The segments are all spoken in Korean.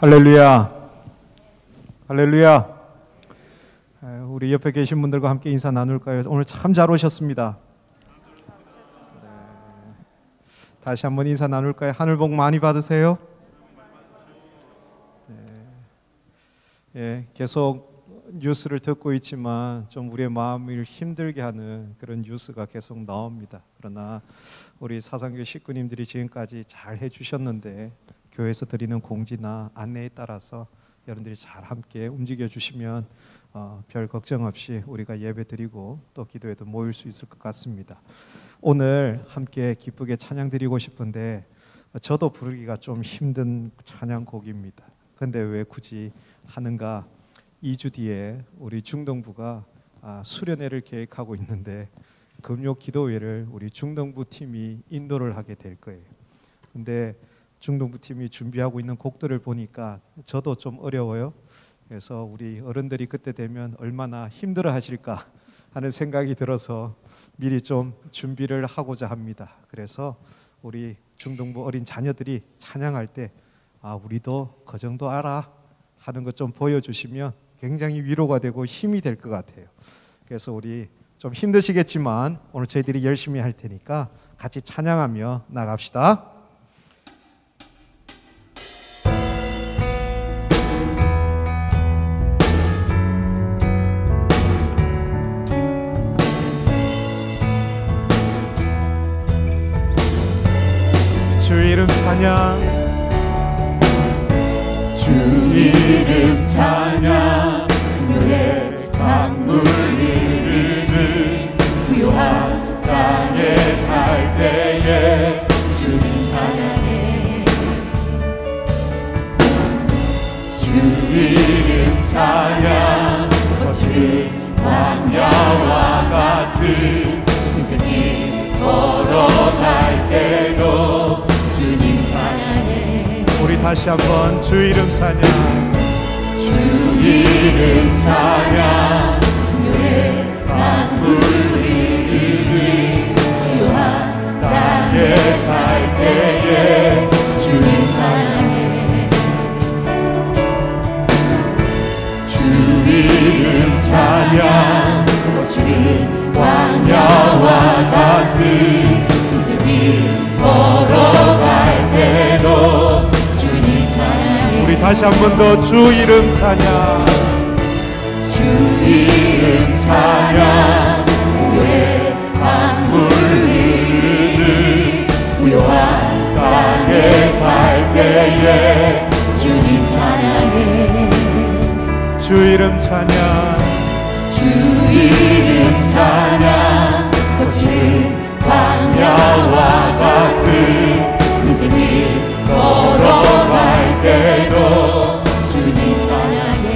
할렐루야. 할렐루야. 우리 옆에 계신 분들과 함께 인사 나눌까요? 오늘 참 잘 오셨습니다. 다시 한번 인사 나눌까요? 하늘 복 많이 받으세요. 계속 뉴스를 듣고 있지만 좀 우리의 마음을 힘들게 하는 그런 뉴스가 계속 나옵니다. 그러나 우리 사상교회 식구님들이 지금까지 잘 해주셨는데 교회에서 드리는 공지나 안내에 따라서 여러분들이 잘 함께 움직여 주시면 별 걱정 없이 우리가 예배 드리고 또 기도에도 모일 수 있을 것 같습니다. 오늘 함께 기쁘게 찬양 드리고 싶은데 저도 부르기가 좀 힘든 찬양곡입니다. 근데 왜 굳이 하는가? 2주 뒤에 우리 중동부가 수련회를 계획하고 있는데 금요 기도회를 우리 중동부 팀이 인도를 하게 될 거예요. 근데 중동부 팀이 준비하고 있는 곡들을 보니까 저도 좀 어려워요. 그래서 우리 어른들이 그때 되면 얼마나 힘들어 하실까 하는 생각이 들어서 미리 좀 준비를 하고자 합니다. 그래서 우리 중동부 어린 자녀들이 찬양할 때 우리도 그 정도 알아 하는 것 좀 보여주시면 굉장히 위로가 되고 힘이 될 것 같아요. 그래서 우리 좀 힘드시겠지만 오늘 저희들이 열심히 할 테니까 같이 찬양하며 나갑시다. 주 이름 찬양, 주 이름 찬양, 금요의 강물 흐르는 부요한 땅에 살 때에 주님 찬양해. 주 이름 찬양, 거친 광야와 같은 인생길 걸어갈 때도 주님 찬양해. 우리 다시 한번 주 이름 찬양, 주 이름 찬양, 금요의 강물 흐르는 부요한 땅에 살 때에 주님 찬양해. 주 이름 찬양, 거친 광야와 같은 인생길 걸어갈 때도 주님 찬양해. 우리 다시 한 번 더 주 이름 찬양, 주 이름 찬양, 금요의 강물 흐르는 부요한 땅에 살 때에 주님 찬양해. 주 이름 찬양, 주 이름 찬양, 거친 광야와 같은 인생을 걸어갈 때도 주님 찬양해.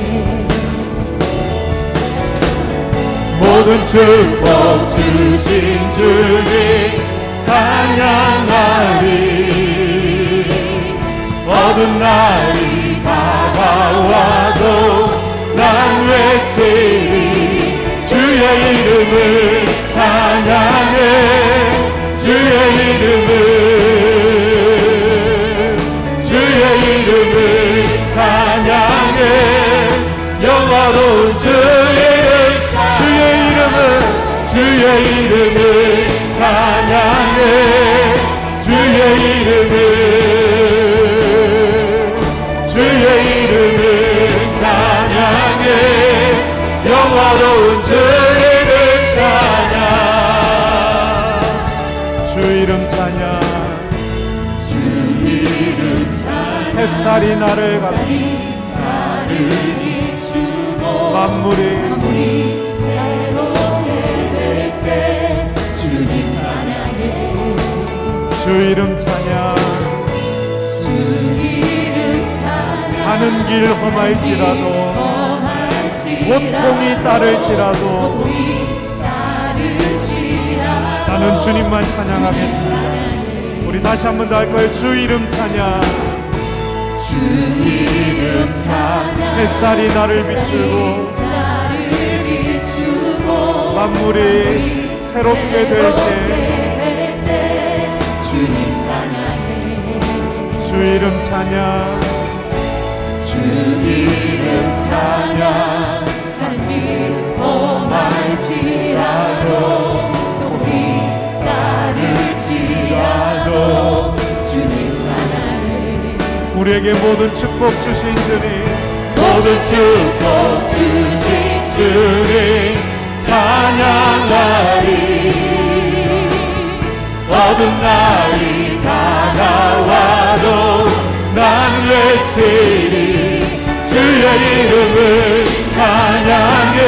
모든 축복 주신 주님 찬양하리. 어두운 날이 다가와도 난 외치리. 주의 이름을 찬양해. 주의 이름을 찬양해. 영화로운 주의 이름을 찬양해. 주의 이름을 찬양해. 영화로운 주의 이름 찬양. 주 이름 찬양. 주 이름 찬양. 햇살이 나를 비추고 만물이 새롭게 될 때 주님 찬양해. 주 이름 찬양. 주 이름 찬양. 가는 길 험할지라도 고통이 따를지라도 나는 주님만 찬양하겠습니다. 우리 다시 한 번 더 할 거예요. 주 이름 찬양. 주 이름 찬양. 햇살이 나를 비추고 만물이 새롭게 될 때 주님 찬양해. 주 이름 찬양. 찬양하는 일 험할지라도 또이 따를지라도 주님 찬양해. 우리에게 모든 축복 주신 주님, 모든 축복 주신 주님 찬양하리. 어두운 날이 다가와도 난 외치리. 주의 이름을 찬양해.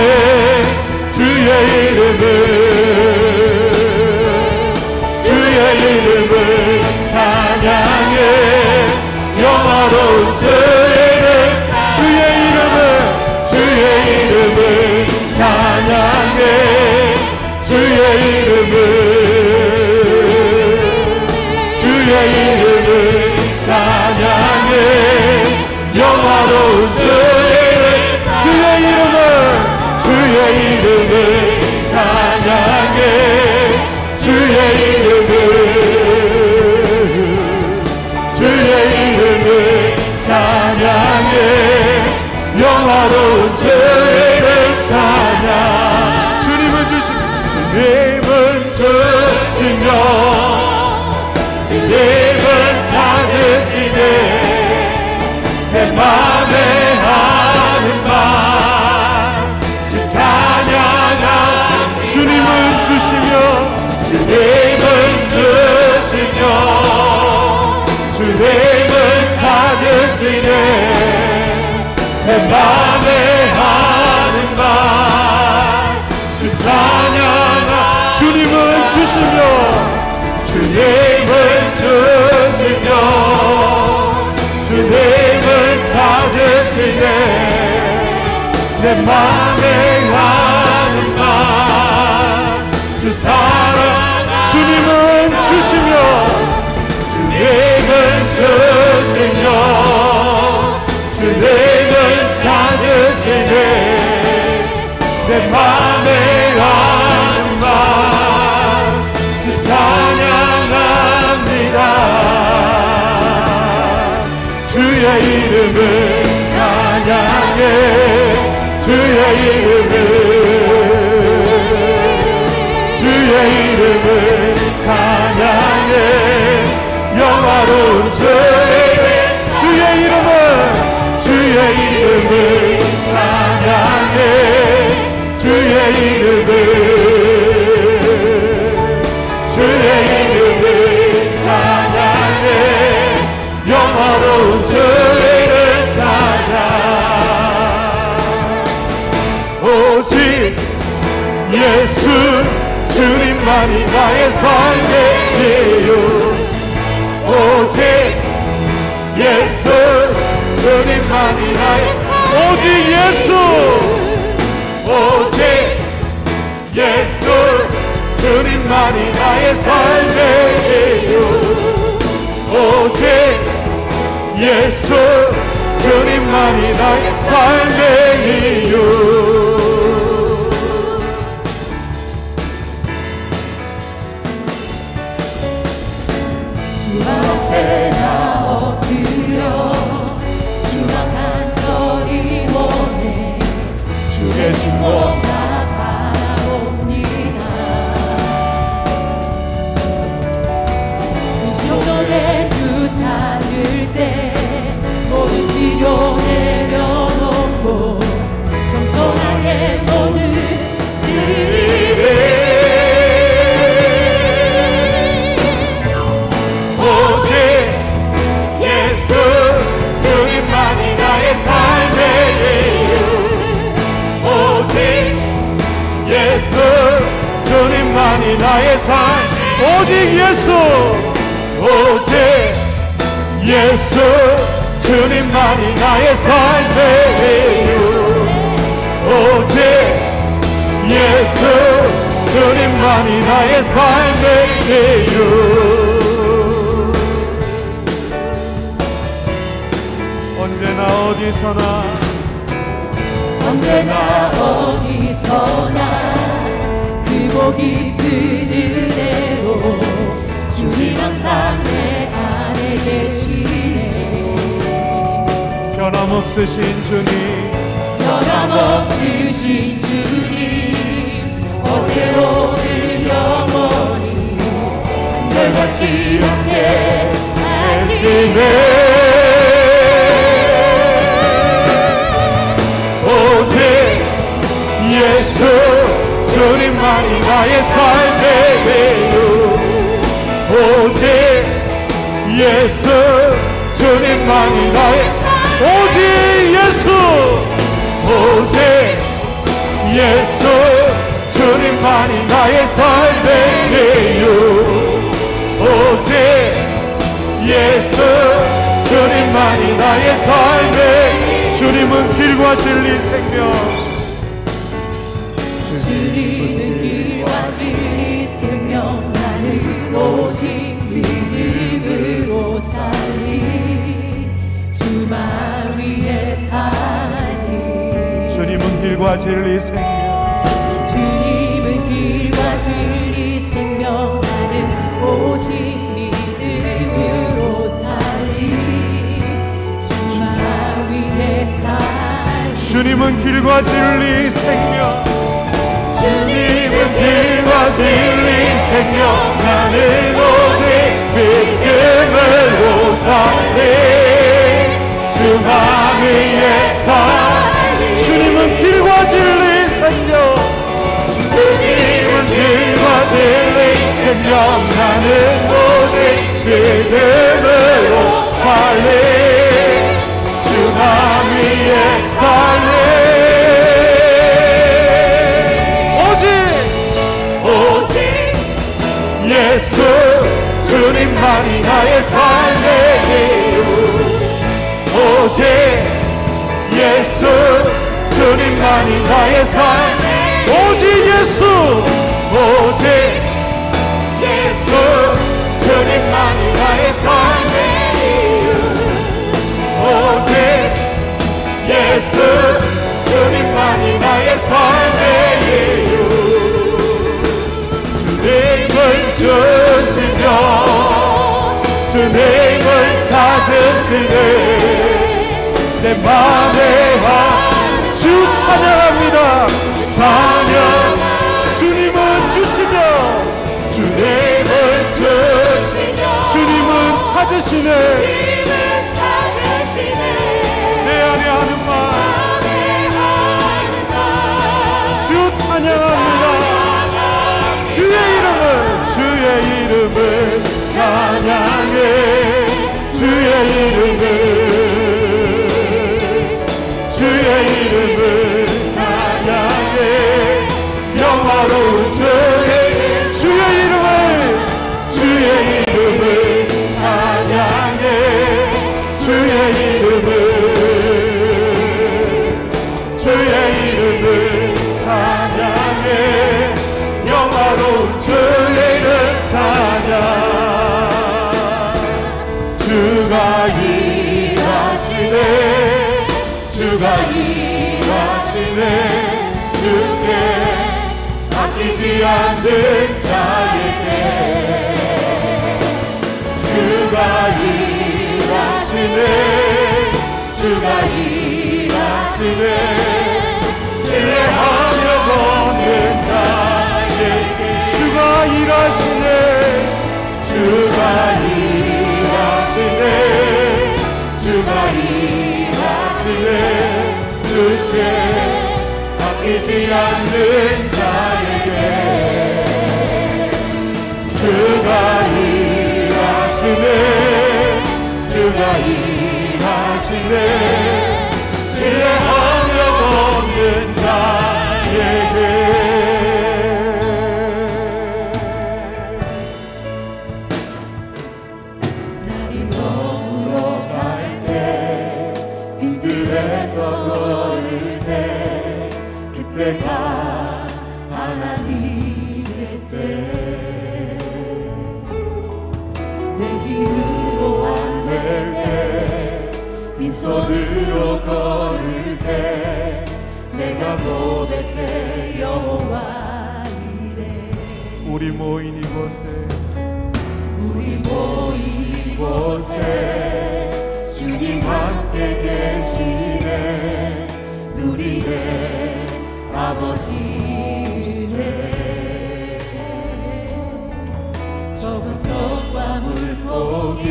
주의 이름을 찬양해. 영화로운 주의 이름을 찬양해. 주의 이름을 찬양해. 영화로운 주의 이름을 찬양해. 주의 이름을 찬양해. 영화로운 주의 찬양. 주님은 주시며 주님은 찾으시네. 내 맘에 하는 말 주 찬양하. 주님은 주시며 주님은 찾으시네. 내 맘에 하는 말 주 찬양하. 주님은 주시며 주님은 찾으시네. 내 맘에 하는 말 주 사랑. 주님은 주시며 주님은 찾으시네. 내 맘에 하는 말 주 찬양합니다. 주의 이름을 찬양해. 주의 이름을 찬양해. 영화로운 주의 이름을 찬양해. 주의 이름을 찬양해. 영화로운 주의 찬양. 오직 예수 주님만이 나의 삶의 이유. 오직 예수 주님만이 나의 오직 예수 주님만이 나의 삶의 이유. 오직 예수 주님만이 나의 삶의 이유. 주 앞에 나 엎드려 주와 간절히 원해. 주 대신 뭔가 바라봅니다. 주 손에 주 찾을 때 모든 비교 내려놓고 겸손하게 손을 드리래. 오직 예수 주님만이 나의 삶의 이유. 오직 예수 주님만이 나의 삶. 오직 예수 주님만이 나의 삶의 이유. 오직 예수 주님만이 나의 삶의 이유. 언제나 어디서나 크고 깊은 은혜로 주님 항상 내 안에 계시네. 변함없으신 주님, 변함없으신 주님 어제 오늘 영원히 한결같이 함께 하시네. 오직 예수 주님만이 나의 삶의 이유. 오직 예수 주님만이 나의 오직 예수 오직 예수 주님만이 나의 삶의 이유. 오직 예수 주님만이 나의 삶의 주님은 길과 진리 생명. 주님은 길과 진리 생명 나는 오직 믿음으로 살리 주만 위해 살리. 주님은 길과 진리 생명. 주님은 길과 진리 생명 나는 오직 믿음으로 살리 주만 위해 살리. 주님은 길과 진리 생명. 주님은 길과 진리 생명 나는 오직 믿음으로 살리 주만 위해 살리. 주님은 길과 진리 생명. 주님은 길과 진리 생명 나는 오직 믿음으로 살리 주만 위해 살리. 예수 주님만이 나의 삶의 이유. 오직 예수 주님만이 나의 삶의 오직 예수 오직 예수 주님만이 나의 삶의 이유. 오직 예수 주님만이 나의 삶의 이유. 주님을 주시며 주님을 찾으시네 내 맘에 주 찬양합니다. 찬양. 주님은 주시며 주님을 주시며 주님은 찾으시네 내 안에 하는 말 주 찬양합니다. 주의 이름을 찬양해. 주의 이름을 찬양해. 영화로운 주의 이름을 찬양해. 주의 이름을 찬양해. 영화로운 주의 이름 찬양. 주가 일하시네 주가 일하시네 주께 아끼지 않는 자에게 주가 일하시네 주가 일하시네 신뢰하며 걷는 자에게 주가 일하시네 주가 일하시네 주가 일하시네 주께 아끼지 않는 자에게 주가 일하시네 주가 일하시네 신뢰하며 걷는 자에게 날이 저물어 갈 때 빈들에서 걸을 때 그때가 하나님의 때 내 힘으로 안 될 때 빈손으로 걸을 때 내가 고백해 여호와 이래 우리 모인 이곳에 주님 함께 계시네 누리게 아버지네. 적은 떡과 물고기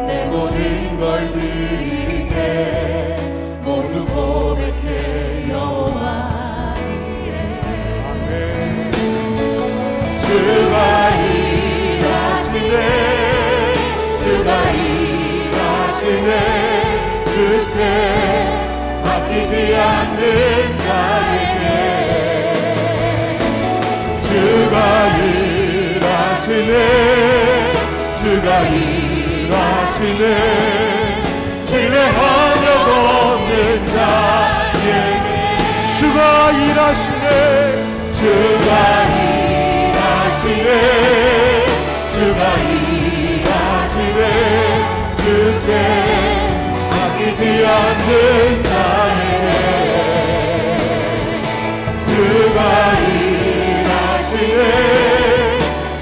내 모든 걸 드릴 때 모두 고백해 여호와 이에. 주가 일하시네, 주가 일하시네. 주께 아끼지 않는 자에게 주가 일하시네, 주가 일하시네. 신뢰하며 걷는 자에게 주가 일하시네, 주가 일하시네, 주가 일하시네. 주께 아끼지 않는 자에게 주가 일하시네,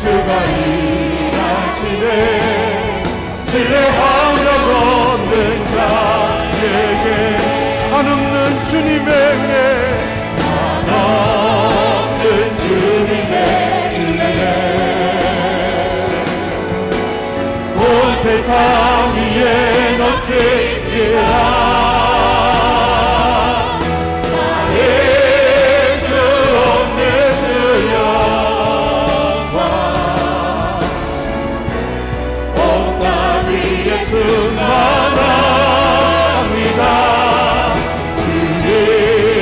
주가 일하시네. 신뢰하며 걷는 자에게 한없는 주님의 은혜, 한없는 주님의 은혜. 온 세상 위에 넘치리라. 말할 수 없는 주 영광 온 땅 위에 충만합니다.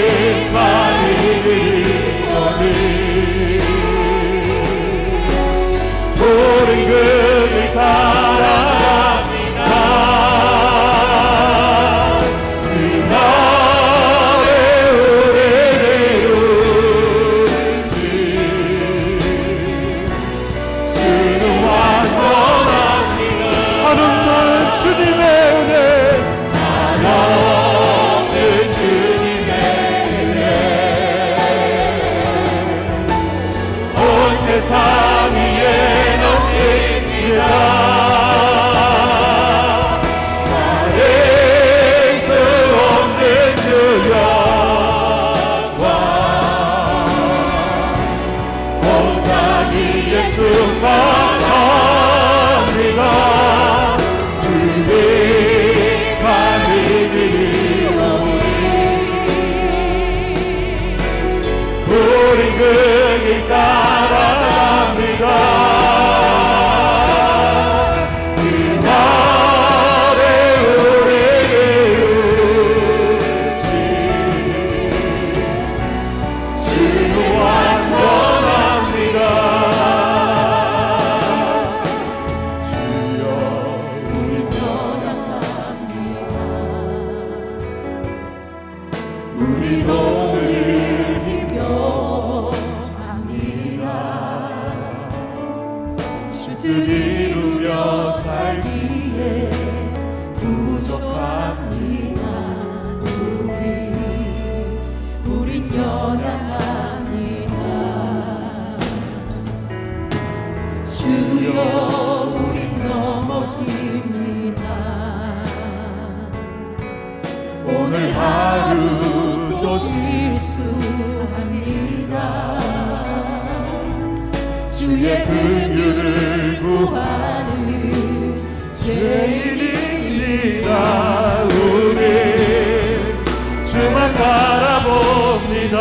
주님만이 이르리오니 모든 그를 따라갑니다. 그 날에 우리를 이루시 주는 완전합니다. 한없는 주님의 은혜, 한없는 주님의 은혜. 온 세상 위에 넘칩니다. 말할 수 없는 주 영광 온 땅 위에 충만합니다. 주님만 믿으리오니 우리 그 길 따라갑니다. 우리 오늘 기뻐합니다. 주들 이루며 살기에 부족합니다. 우린 연약합니다. 주여 우린 넘어집니다. 오늘 하루 또 실수합니다. 주의 긍휼을 구하는 죄인입니다. 우리 주만 바라봅니다.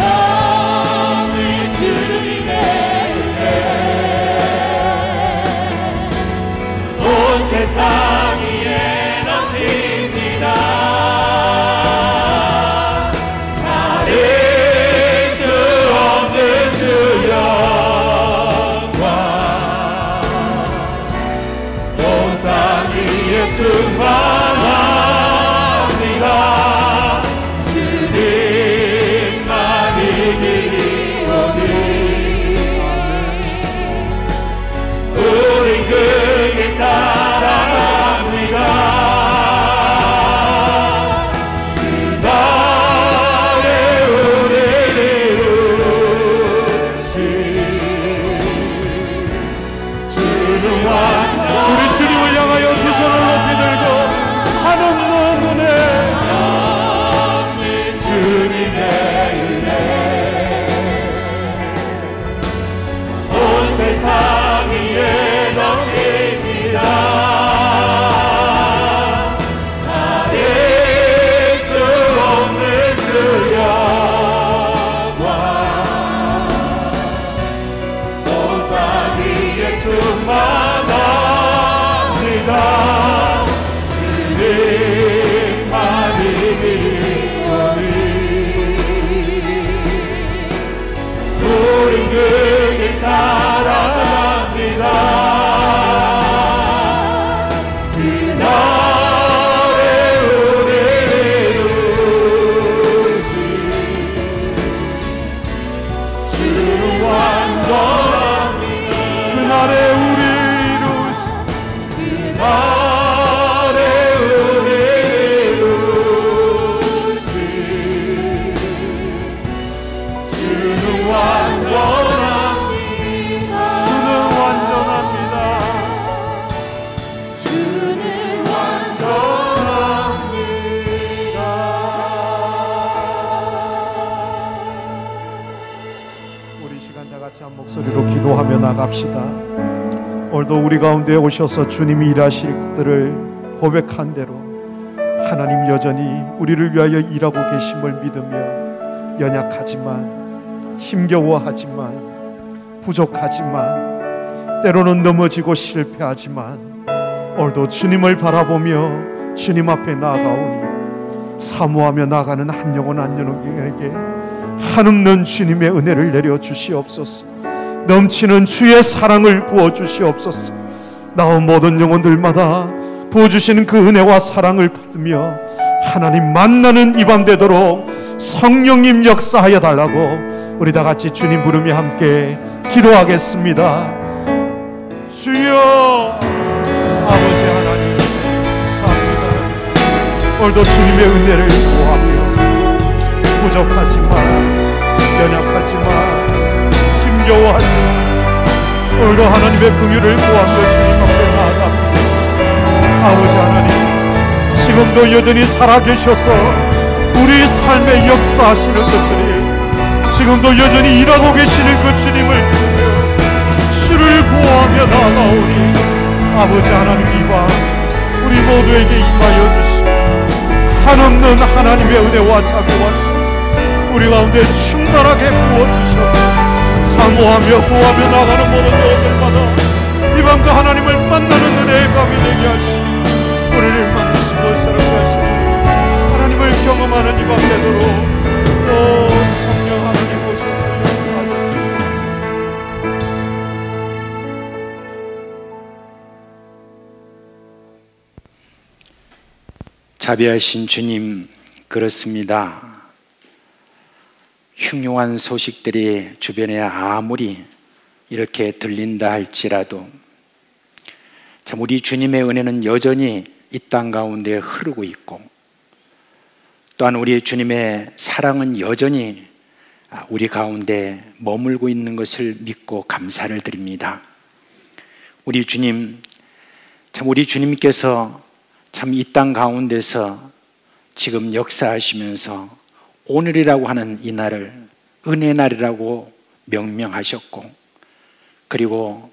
하나님 주님의 은혜 온 세상 충만합니다. 주님만 이기리오니 우린 그 길 따라갑니다. 그 날에 우리를 이루시 주는 완전. 우리 주님을 향하여 두 손을 높이 들고 나갑니다. 주님만 이기오니 우린 그 길 따라갑니다. 그날의 우리를 이루시 주는 완전합니다. 그날의 우리 이루시 그날의 우리를 이루시 주는 완전합니다. 주는 완전합니다. 주는 완전합니다. 우리 시간 다 같이 한 목소리로 기도하며 나갑시다. 오늘도 우리 가운데 오셔서 주님이 일하실 것들을 고백한 대로 하나님 여전히 우리를 위하여 일하고 계심을 믿으며 연약하지만 힘겨워하지만 부족하지만 때로는 넘어지고 실패하지만 오늘도 주님을 바라보며 주님 앞에 나아가오니 사모하며 나가는 한 영혼 한 영혼에게 한없는 주님의 은혜를 내려주시옵소서. 넘치는 주의 사랑을 부어주시옵소서. 나온 모든 영혼들마다 부어주시는 그 은혜와 사랑을 받으며 하나님 만나는 이 밤 되도록 성령님 역사하여 달라고 우리 다 같이 주님 부르며 함께 기도하겠습니다. 주여 아버지 하나님 감사합니다. 오늘도 주님의 은혜를 구하며 부족하지만 연약하지만 힘겨워하지만 오늘도 하나님의 긍휼을 구하며 주님 앞에 나아갑니다. 아버지 하나님 지금도 여전히 살아계셔서 우리 삶에 역사하시는 그 주님, 지금도 여전히 일하고 계시는 그 주님을 믿으며 주를 구하며 나아가오니 아버지 하나님 이밤 우리 모두에게 임하여 주시고 한없는 하나님의 은혜와 자비와 우리 가운데 충만하게 부어주셔서 사모하며 구하며 나가는 모든 영혼들마다 이 밤도 하나님을 만나는 은혜의 밤이 되게 하시고 우리를 만나시고 사랑하시고 하나님을 경험하는 이 밤 되도록 오 성령 하나님 오셔서 역사하여 주시옵소서. 자비하신 주님, 그렇습니다. 흉흉한 소식들이 주변에 아무리 이렇게 들린다 할지라도 참 우리 주님의 은혜는 여전히 이 땅 가운데 흐르고 있고 또한 우리 주님의 사랑은 여전히 우리 가운데 머물고 있는 것을 믿고 감사를 드립니다. 우리 주님, 참 우리 주님께서 참 이 땅 가운데서 지금 역사하시면서 오늘이라고 하는 이 날을 은혜 날이라고 명명하셨고 그리고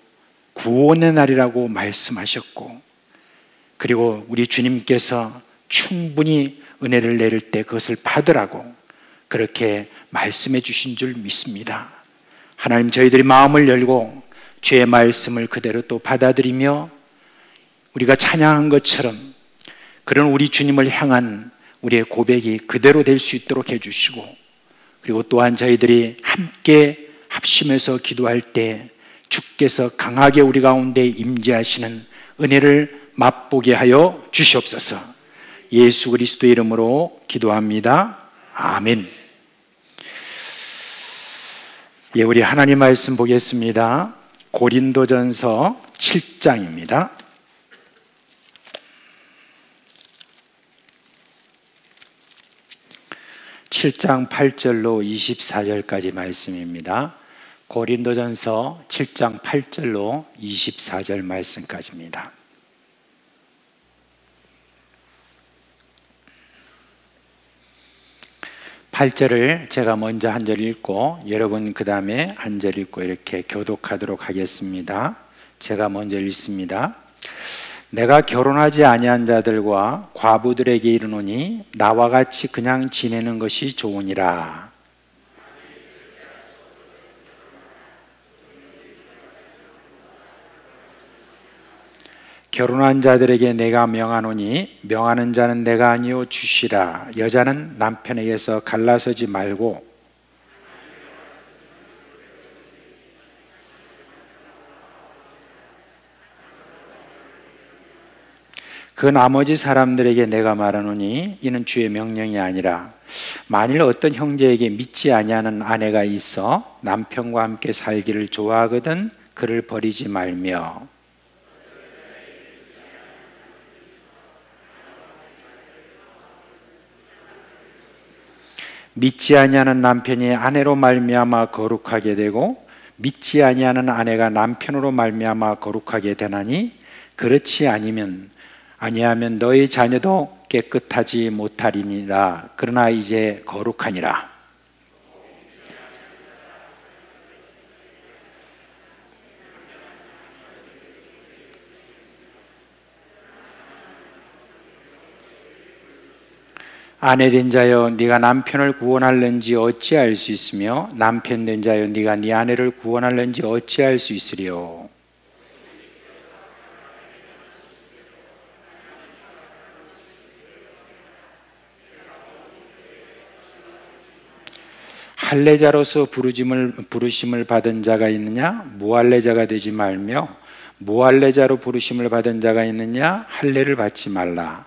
구원의 날이라고 말씀하셨고 그리고 우리 주님께서 충분히 은혜를 내릴 때 그것을 받으라고 그렇게 말씀해 주신 줄 믿습니다. 하나님, 저희들이 마음을 열고 주의 말씀을 그대로 또 받아들이며 우리가 찬양한 것처럼 그런 우리 주님을 향한 우리의 고백이 그대로 될 수 있도록 해주시고 그리고 또한 저희들이 함께 합심해서 기도할 때 주께서 강하게 우리 가운데 임재하시는 은혜를 맛보게 하여 주시옵소서. 예수 그리스도의 이름으로 기도합니다. 아멘. 예, 우리 하나님 말씀 보겠습니다. 고린도전서 7장입니다. 7장 8절로 24절까지 말씀입니다. 고린도전서 7장 8절로 24절 말씀까지입니다. (8절을) 제가 먼저 한 절 읽고 여러분 그 다음에 한 절 읽고 이렇게 교독하도록 하겠습니다. 제가 먼저 읽습니다. 내가 결혼하지 아니한 자들과 과부들에게 이르노니 나와 같이 그냥 지내는 것이 좋으니라. 결혼한 자들에게 내가 명하노니 명하는 자는 내가 아니요 주시라. 여자는 남편에게서 갈라서지 말고 그 나머지 사람들에게 내가 말하노니 이는 주의 명령이 아니라 만일 어떤 형제에게 믿지 아니하는 아내가 있어 남편과 함께 살기를 좋아하거든 그를 버리지 말며 믿지 아니하는 남편이 아내로 말미암아 거룩하게 되고 믿지 아니하는 아내가 남편으로 말미암아 거룩하게 되나니 그렇지 아니하면 너희 자녀도 깨끗하지 못하리니라. 그러나 이제 거룩하니라. 아내 된 자여 네가 남편을 구원할는지 어찌할 수 있으며 남편 된 자여 네가 네 아내를 구원할는지 어찌할 수 있으리요. 할례자로서 부르심을 받은 자가 있느냐? 무할례자가 되지 말며 무할례자로 부르심을 받은 자가 있느냐? 할례를 받지 말라.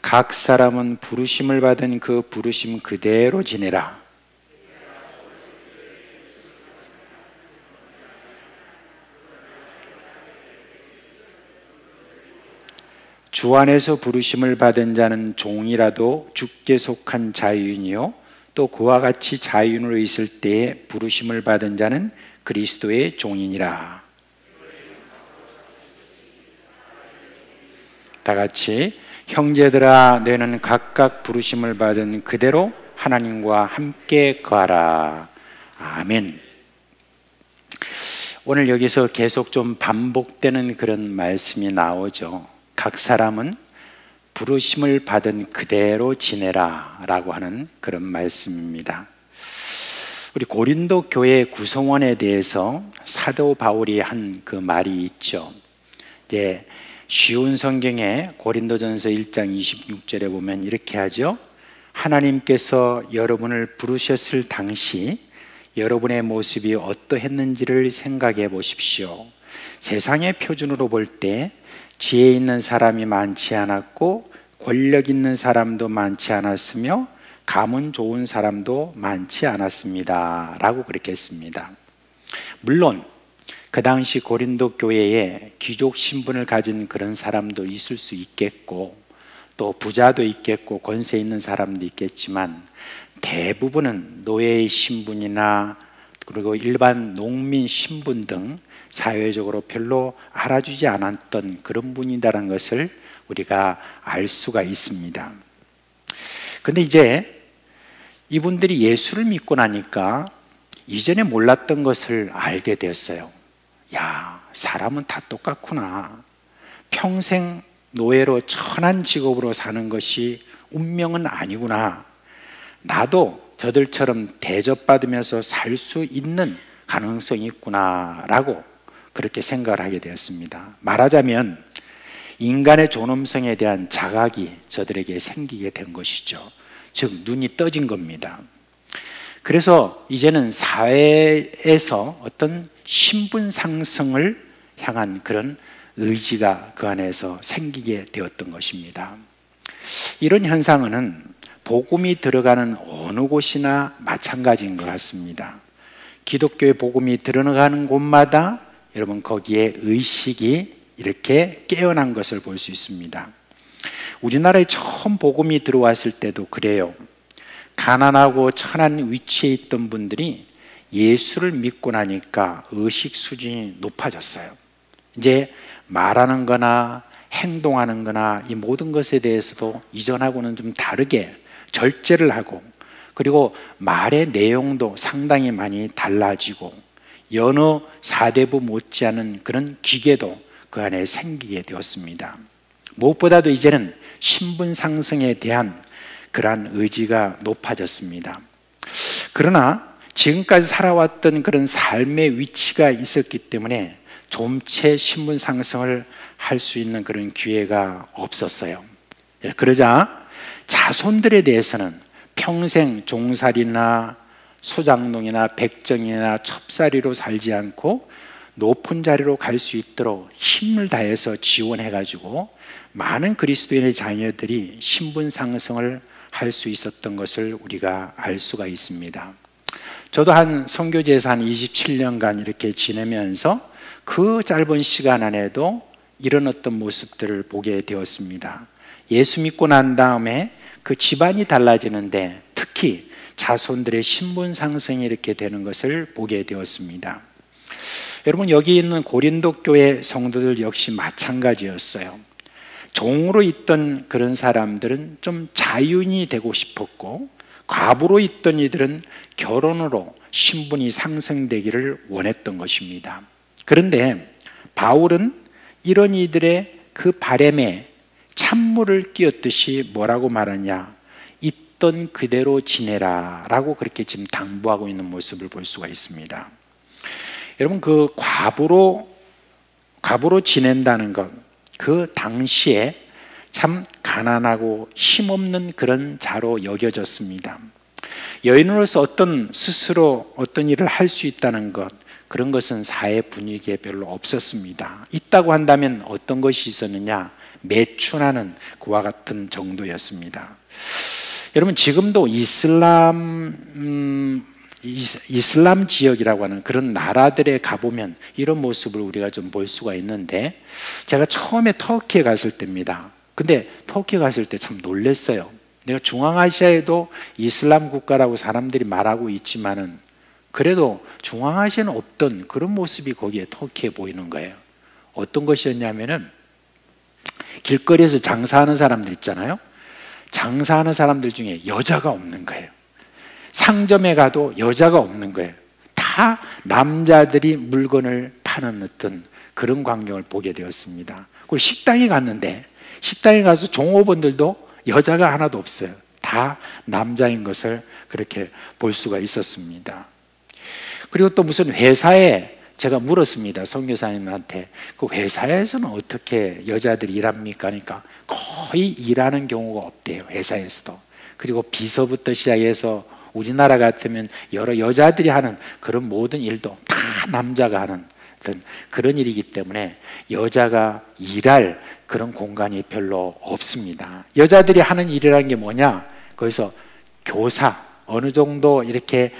각 사람은 부르심을 받은 그 부르심 그대로 지내라. 주 안에서 부르심을 받은 자는 종이라도 주께 속한 자유인이요 또 그와 같이 자유인으로 있을 때에 부르심을 받은 자는 그리스도의 종이니라. 다 같이 형제들아 너희는 각각 부르심을 받은 그대로 하나님과 함께 거하라. 아멘. 오늘 여기서 계속 좀 반복되는 그런 말씀이 나오죠. 각 사람은 부르심을 받은 그대로 지내라 라고 하는 그런 말씀입니다. 우리 고린도 교회 구성원에 대해서 사도 바울이 한 그 말이 있죠. 이제 쉬운 성경에 고린도전서 1장 26절에 보면 이렇게 하죠. 하나님께서 여러분을 부르셨을 당시 여러분의 모습이 어떠했는지를 생각해 보십시오. 세상의 표준으로 볼 때 지혜 있는 사람이 많지 않았고 권력 있는 사람도 많지 않았으며 가문 좋은 사람도 많지 않았습니다 라고 그렇게 했습니다. 물론 그 당시 고린도 교회에 귀족 신분을 가진 그런 사람도 있을 수 있겠고 또 부자도 있겠고 권세 있는 사람도 있겠지만 대부분은 노예의 신분이나 그리고 일반 농민 신분 등 사회적으로 별로 알아주지 않았던 그런 분이라는 것을 우리가 알 수가 있습니다. 근데 이제 이분들이 예수를 믿고 나니까 이전에 몰랐던 것을 알게 되었어요. 야, 사람은 다 똑같구나. 평생 노예로 천한 직업으로 사는 것이 운명은 아니구나. 나도 저들처럼 대접받으면서 살 수 있는 가능성이 있구나 라고 그렇게 생각을 하게 되었습니다. 말하자면 인간의 존엄성에 대한 자각이 저들에게 생기게 된 것이죠. 즉 눈이 떠진 겁니다. 그래서 이제는 사회에서 어떤 신분 상승을 향한 그런 의지가 그 안에서 생기게 되었던 것입니다. 이런 현상은 복음이 들어가는 어느 곳이나 마찬가지인 것 같습니다. 기독교의 복음이 들어가는 곳마다 여러분 거기에 의식이 이렇게 깨어난 것을 볼 수 있습니다. 우리나라에 처음 복음이 들어왔을 때도 그래요. 가난하고 천한 위치에 있던 분들이 예수를 믿고 나니까 의식 수준이 높아졌어요. 이제 말하는 거나 행동하는 거나 이 모든 것에 대해서도 이전하고는 좀 다르게 절제를 하고 그리고 말의 내용도 상당히 많이 달라지고 여느 사대부 못지않은 그런 기계도 그 안에 생기게 되었습니다. 무엇보다도 이제는 신분 상승에 대한 그러한 의지가 높아졌습니다. 그러나 지금까지 살아왔던 그런 삶의 위치가 있었기 때문에 좀채 신분 상승을 할 수 있는 그런 기회가 없었어요. 그러자 자손들에 대해서는 평생 종살이나 소장농이나 백정이나 첩살이로 살지 않고 높은 자리로 갈 수 있도록 힘을 다해서 지원해가지고 많은 그리스도인의 자녀들이 신분 상승을 할 수 있었던 것을 우리가 알 수가 있습니다. 저도 한 선교지에서 한 27년간 이렇게 지내면서 그 짧은 시간 안에도 이런 어떤 모습들을 보게 되었습니다. 예수 믿고 난 다음에 그 집안이 달라지는데 특히 자손들의 신분 상승이 이렇게 되는 것을 보게 되었습니다. 여러분, 여기 있는 고린도 교회 성도들 역시 마찬가지였어요. 종으로 있던 그런 사람들은 좀 자유인이 되고 싶었고, 과부로 있던 이들은 결혼으로 신분이 상승되기를 원했던 것입니다. 그런데 바울은 이런 이들의 그 바람에 찬물을 끼얹듯이 뭐라고 말하냐, 있던 그대로 지내라 라고 그렇게 지금 당부하고 있는 모습을 볼 수가 있습니다. 여러분, 그 과부로 지낸다는 것, 그 당시에 참 가난하고 힘없는 그런 자로 여겨졌습니다. 여인으로서 스스로 어떤 일을 할 수 있다는 것, 그런 것은 사회 분위기에 별로 없었습니다. 있다고 한다면 어떤 것이 있었느냐, 매춘하는 그와 같은 정도였습니다. 여러분, 지금도 이슬람 지역이라고 하는 그런 나라들에 가보면 이런 모습을 우리가 좀 볼 수가 있는데, 제가 처음에 터키에 갔을 때입니다. 근데 터키에 갔을 때 참 놀랐어요. 내가 중앙아시아에도 이슬람 국가라고 사람들이 말하고 있지만은 그래도 중앙아시아는 없던 그런 모습이 거기에 터키에 보이는 거예요. 어떤 것이었냐면은 길거리에서 장사하는 사람들 있잖아요. 장사하는 사람들 중에 여자가 없는 거예요. 상점에 가도 여자가 없는 거예요. 다 남자들이 물건을 파는 어떤 그런 광경을 보게 되었습니다. 그리고 식당에 갔는데, 식당에 가서 종업원들도 여자가 하나도 없어요. 다 남자인 것을 그렇게 볼 수가 있었습니다. 그리고 또 무슨 회사에 제가 물었습니다. 선교사님한테, 그 회사에서는 어떻게 여자들이 일합니까? 그러니까 거의 일하는 경우가 없대요, 회사에서도. 그리고 비서부터 시작해서 우리나라 같으면 여러 여자들이 하는 그런 모든 일도 다 남자가 하는 어떤 그런 일이기 때문에 여자가 일할 그런 공간이 별로 없습니다. 여자들이 하는 일이라는 게 뭐냐? 거기서 교사, 어느 정도 이렇게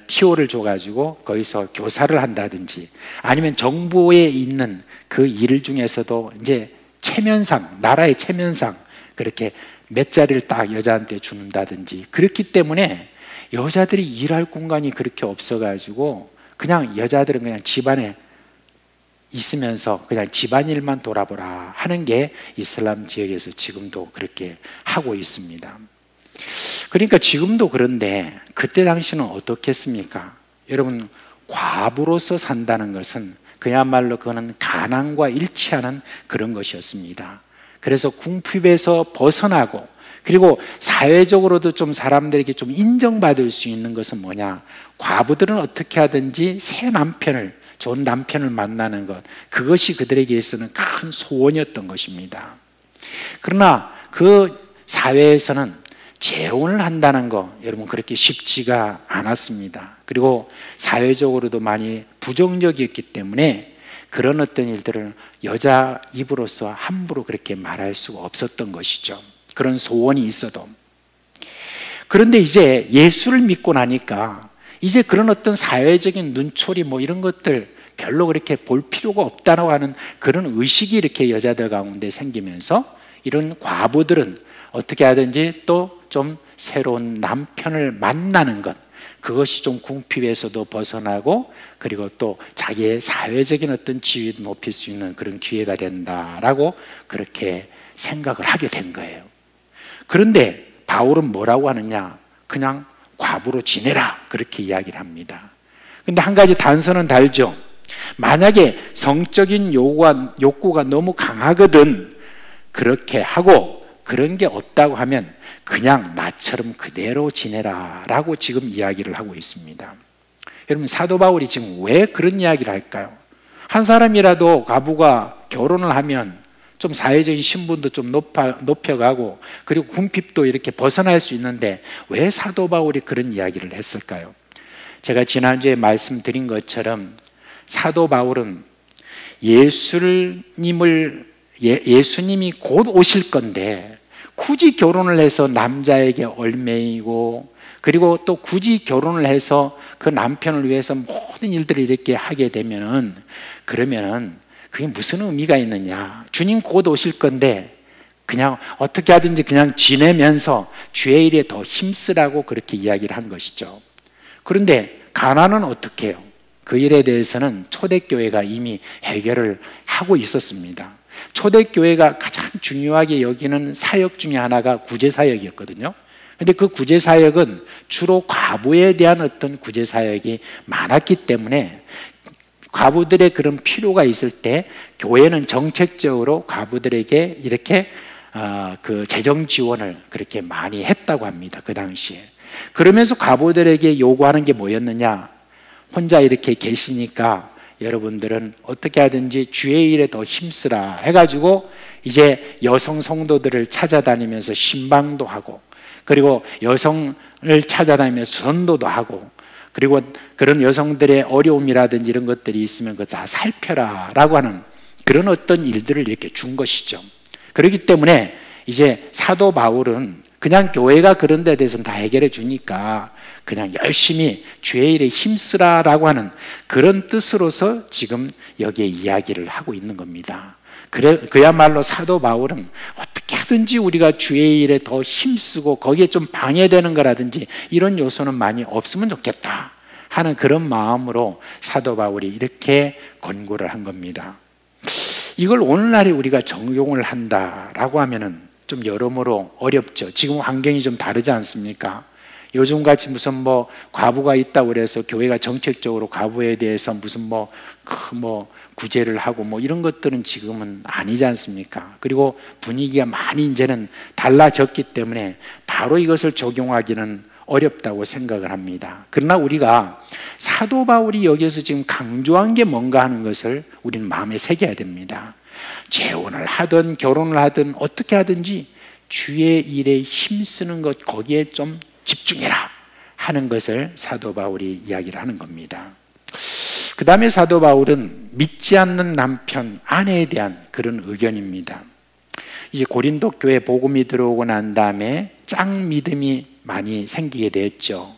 티오를 줘가지고 거기서 교사를 한다든지, 아니면 정부에 있는 그 일 중에서도 이제 체면상, 나라의 체면상 그렇게 몇 자리를 딱 여자한테 준다든지, 그렇기 때문에 여자들이 일할 공간이 그렇게 없어가지고 그냥 여자들은 그냥 집안에 있으면서 그냥 집안일만 돌아보라 하는 게 이슬람 지역에서 지금도 그렇게 하고 있습니다. 그러니까 지금도 그런데 그때 당시는 어떻겠습니까? 여러분, 과부로서 산다는 것은 그야말로 그거는 가난과 일치하는 그런 것이었습니다. 그래서 궁핍에서 벗어나고, 그리고 사회적으로도 좀 사람들에게 좀 인정받을 수 있는 것은 뭐냐, 과부들은 어떻게 하든지 새 남편을, 좋은 남편을 만나는 것, 그것이 그들에게 있어서는 큰 소원이었던 것입니다. 그러나 그 사회에서는 재혼을 한다는 거, 여러분, 그렇게 쉽지가 않았습니다. 그리고 사회적으로도 많이 부정적이었기 때문에 그런 어떤 일들을 여자 입으로서 함부로 그렇게 말할 수가 없었던 것이죠. 그런 소원이 있어도. 그런데 이제 예수를 믿고 나니까 이제 그런 어떤 사회적인 눈초리 뭐 이런 것들 별로 그렇게 볼 필요가 없다고 하는 그런 의식이 이렇게 여자들 가운데 생기면서 이런 과부들은 어떻게 하든지 또 좀 새로운 남편을 만나는 것, 그것이 좀 궁핍에서도 벗어나고, 그리고 또 자기의 사회적인 어떤 지위도 높일 수 있는 그런 기회가 된다라고 그렇게 생각을 하게 된 거예요. 그런데 바울은 뭐라고 하느냐, 그냥 과부로 지내라 그렇게 이야기를 합니다. 근데 한 가지 단서는 달죠. 만약에 성적인 욕구가 너무 강하거든, 그렇게 하고 그런 게 없다고 하면 그냥 나처럼 그대로 지내라 라고 지금 이야기를 하고 있습니다. 여러분, 사도 바울이 지금 왜 그런 이야기를 할까요? 한 사람이라도 과부가 결혼을 하면 좀 사회적인 신분도 좀 높여가고 그리고 궁핍도 이렇게 벗어날 수 있는데 왜 사도 바울이 그런 이야기를 했을까요? 제가 지난주에 말씀드린 것처럼 사도 바울은 예수님이 곧 오실 건데 굳이 결혼을 해서 남자에게 얽매이고 그리고 또 굳이 결혼을 해서 그 남편을 위해서 모든 일들을 이렇게 하게 되면은 그러면은 그게 무슨 의미가 있느냐? 주님 곧 오실 건데 그냥 어떻게 하든지 그냥 지내면서 주의 일에 더 힘쓰라고 그렇게 이야기를 한 것이죠. 그런데 가나는 어떻게 해요? 그 일에 대해서는 초대교회가 이미 해결을 하고 있었습니다. 초대교회가 가장 중요하게 여기는 사역 중에 하나가 구제사역이었거든요. 그런데 그 구제사역은 주로 과부에 대한 어떤 구제사역이 많았기 때문에 과부들의 그런 필요가 있을 때 교회는 정책적으로 과부들에게 이렇게 그 재정 지원을 그렇게 많이 했다고 합니다. 그 당시에. 그러면서 과부들에게 요구하는 게 뭐였느냐? 혼자 이렇게 계시니까 여러분들은 어떻게 하든지 주의 일에 더 힘쓰라 해가지고 이제 여성 성도들을 찾아다니면서 신방도 하고 그리고 여성을 찾아다니면서 전도도 하고 그리고 그런 여성들의 어려움이라든지 이런 것들이 있으면 그거 다 살펴라 라고 하는 그런 어떤 일들을 이렇게 준 것이죠. 그렇기 때문에 이제 사도 바울은 그냥 교회가 그런 데 대해서는 다 해결해 주니까 그냥 열심히 주의 일에 힘쓰라 라고 하는 그런 뜻으로서 지금 여기에 이야기를 하고 있는 겁니다. 그야말로 사도 바울은 어떻게 하든지 우리가 주의 일에 더 힘쓰고 거기에 좀 방해되는 거라든지 이런 요소는 많이 없으면 좋겠다 하는 그런 마음으로 사도 바울이 이렇게 권고를 한 겁니다. 이걸 오늘날에 우리가 적용을 한다라고 하면은 좀 여러모로 어렵죠. 지금 환경이 좀 다르지 않습니까? 요즘같이 무슨 뭐 과부가 있다고 그래서 교회가 정책적으로 과부에 대해서 무슨 구제를 하고 뭐 이런 것들은 지금은 아니지 않습니까? 그리고 분위기가 많이 이제는 달라졌기 때문에 바로 이것을 적용하기는 어렵다고 생각을 합니다. 그러나 우리가 사도 바울이 여기서 지금 강조한 게 뭔가 하는 것을 우리는 마음에 새겨야 됩니다. 재혼을 하든 결혼을 하든 어떻게 하든지 주의 일에 힘쓰는 것 거기에 좀 집중해라 하는 것을 사도 바울이 이야기를 하는 겁니다. 그 다음에 사도 바울은 믿지 않는 남편, 아내에 대한 그런 의견입니다. 이제 고린도 교회 복음이 들어오고 난 다음에 짱 믿음이 많이 생기게 되었죠.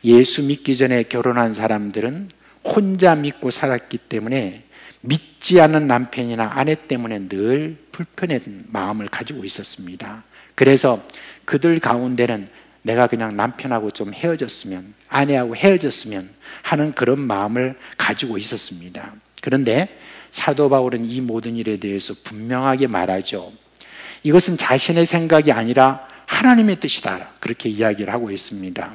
예수 믿기 전에 결혼한 사람들은 혼자 믿고 살았기 때문에 믿지 않는 남편이나 아내 때문에 늘 불편한 마음을 가지고 있었습니다. 그래서 그들 가운데는 내가 그냥 남편하고 좀 헤어졌으면, 아내하고 헤어졌으면 하는 그런 마음을 가지고 있었습니다. 그런데 사도 바울은 이 모든 일에 대해서 분명하게 말하죠. 이것은 자신의 생각이 아니라 하나님의 뜻이다, 그렇게 이야기를 하고 있습니다.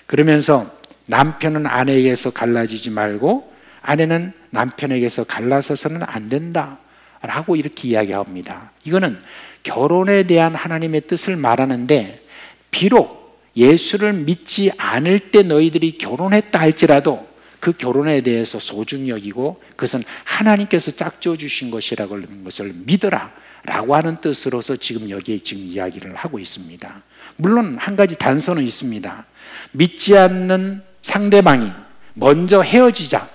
그러면서 남편은 아내에게서 갈라지지 말고 아내는 남편에게서 갈라서서는 안 된다 라고 이렇게 이야기합니다. 이거는 결혼에 대한 하나님의 뜻을 말하는데, 비록 예수를 믿지 않을 때 너희들이 결혼했다 할지라도 그 결혼에 대해서 소중히 여기고 그것은 하나님께서 짝지어 주신 것이라고 하는 것을 믿어라 라고 하는 뜻으로서 지금 여기에 지금 이야기를 하고 있습니다. 물론 한 가지 단서는 있습니다. 믿지 않는 상대방이 먼저 헤어지자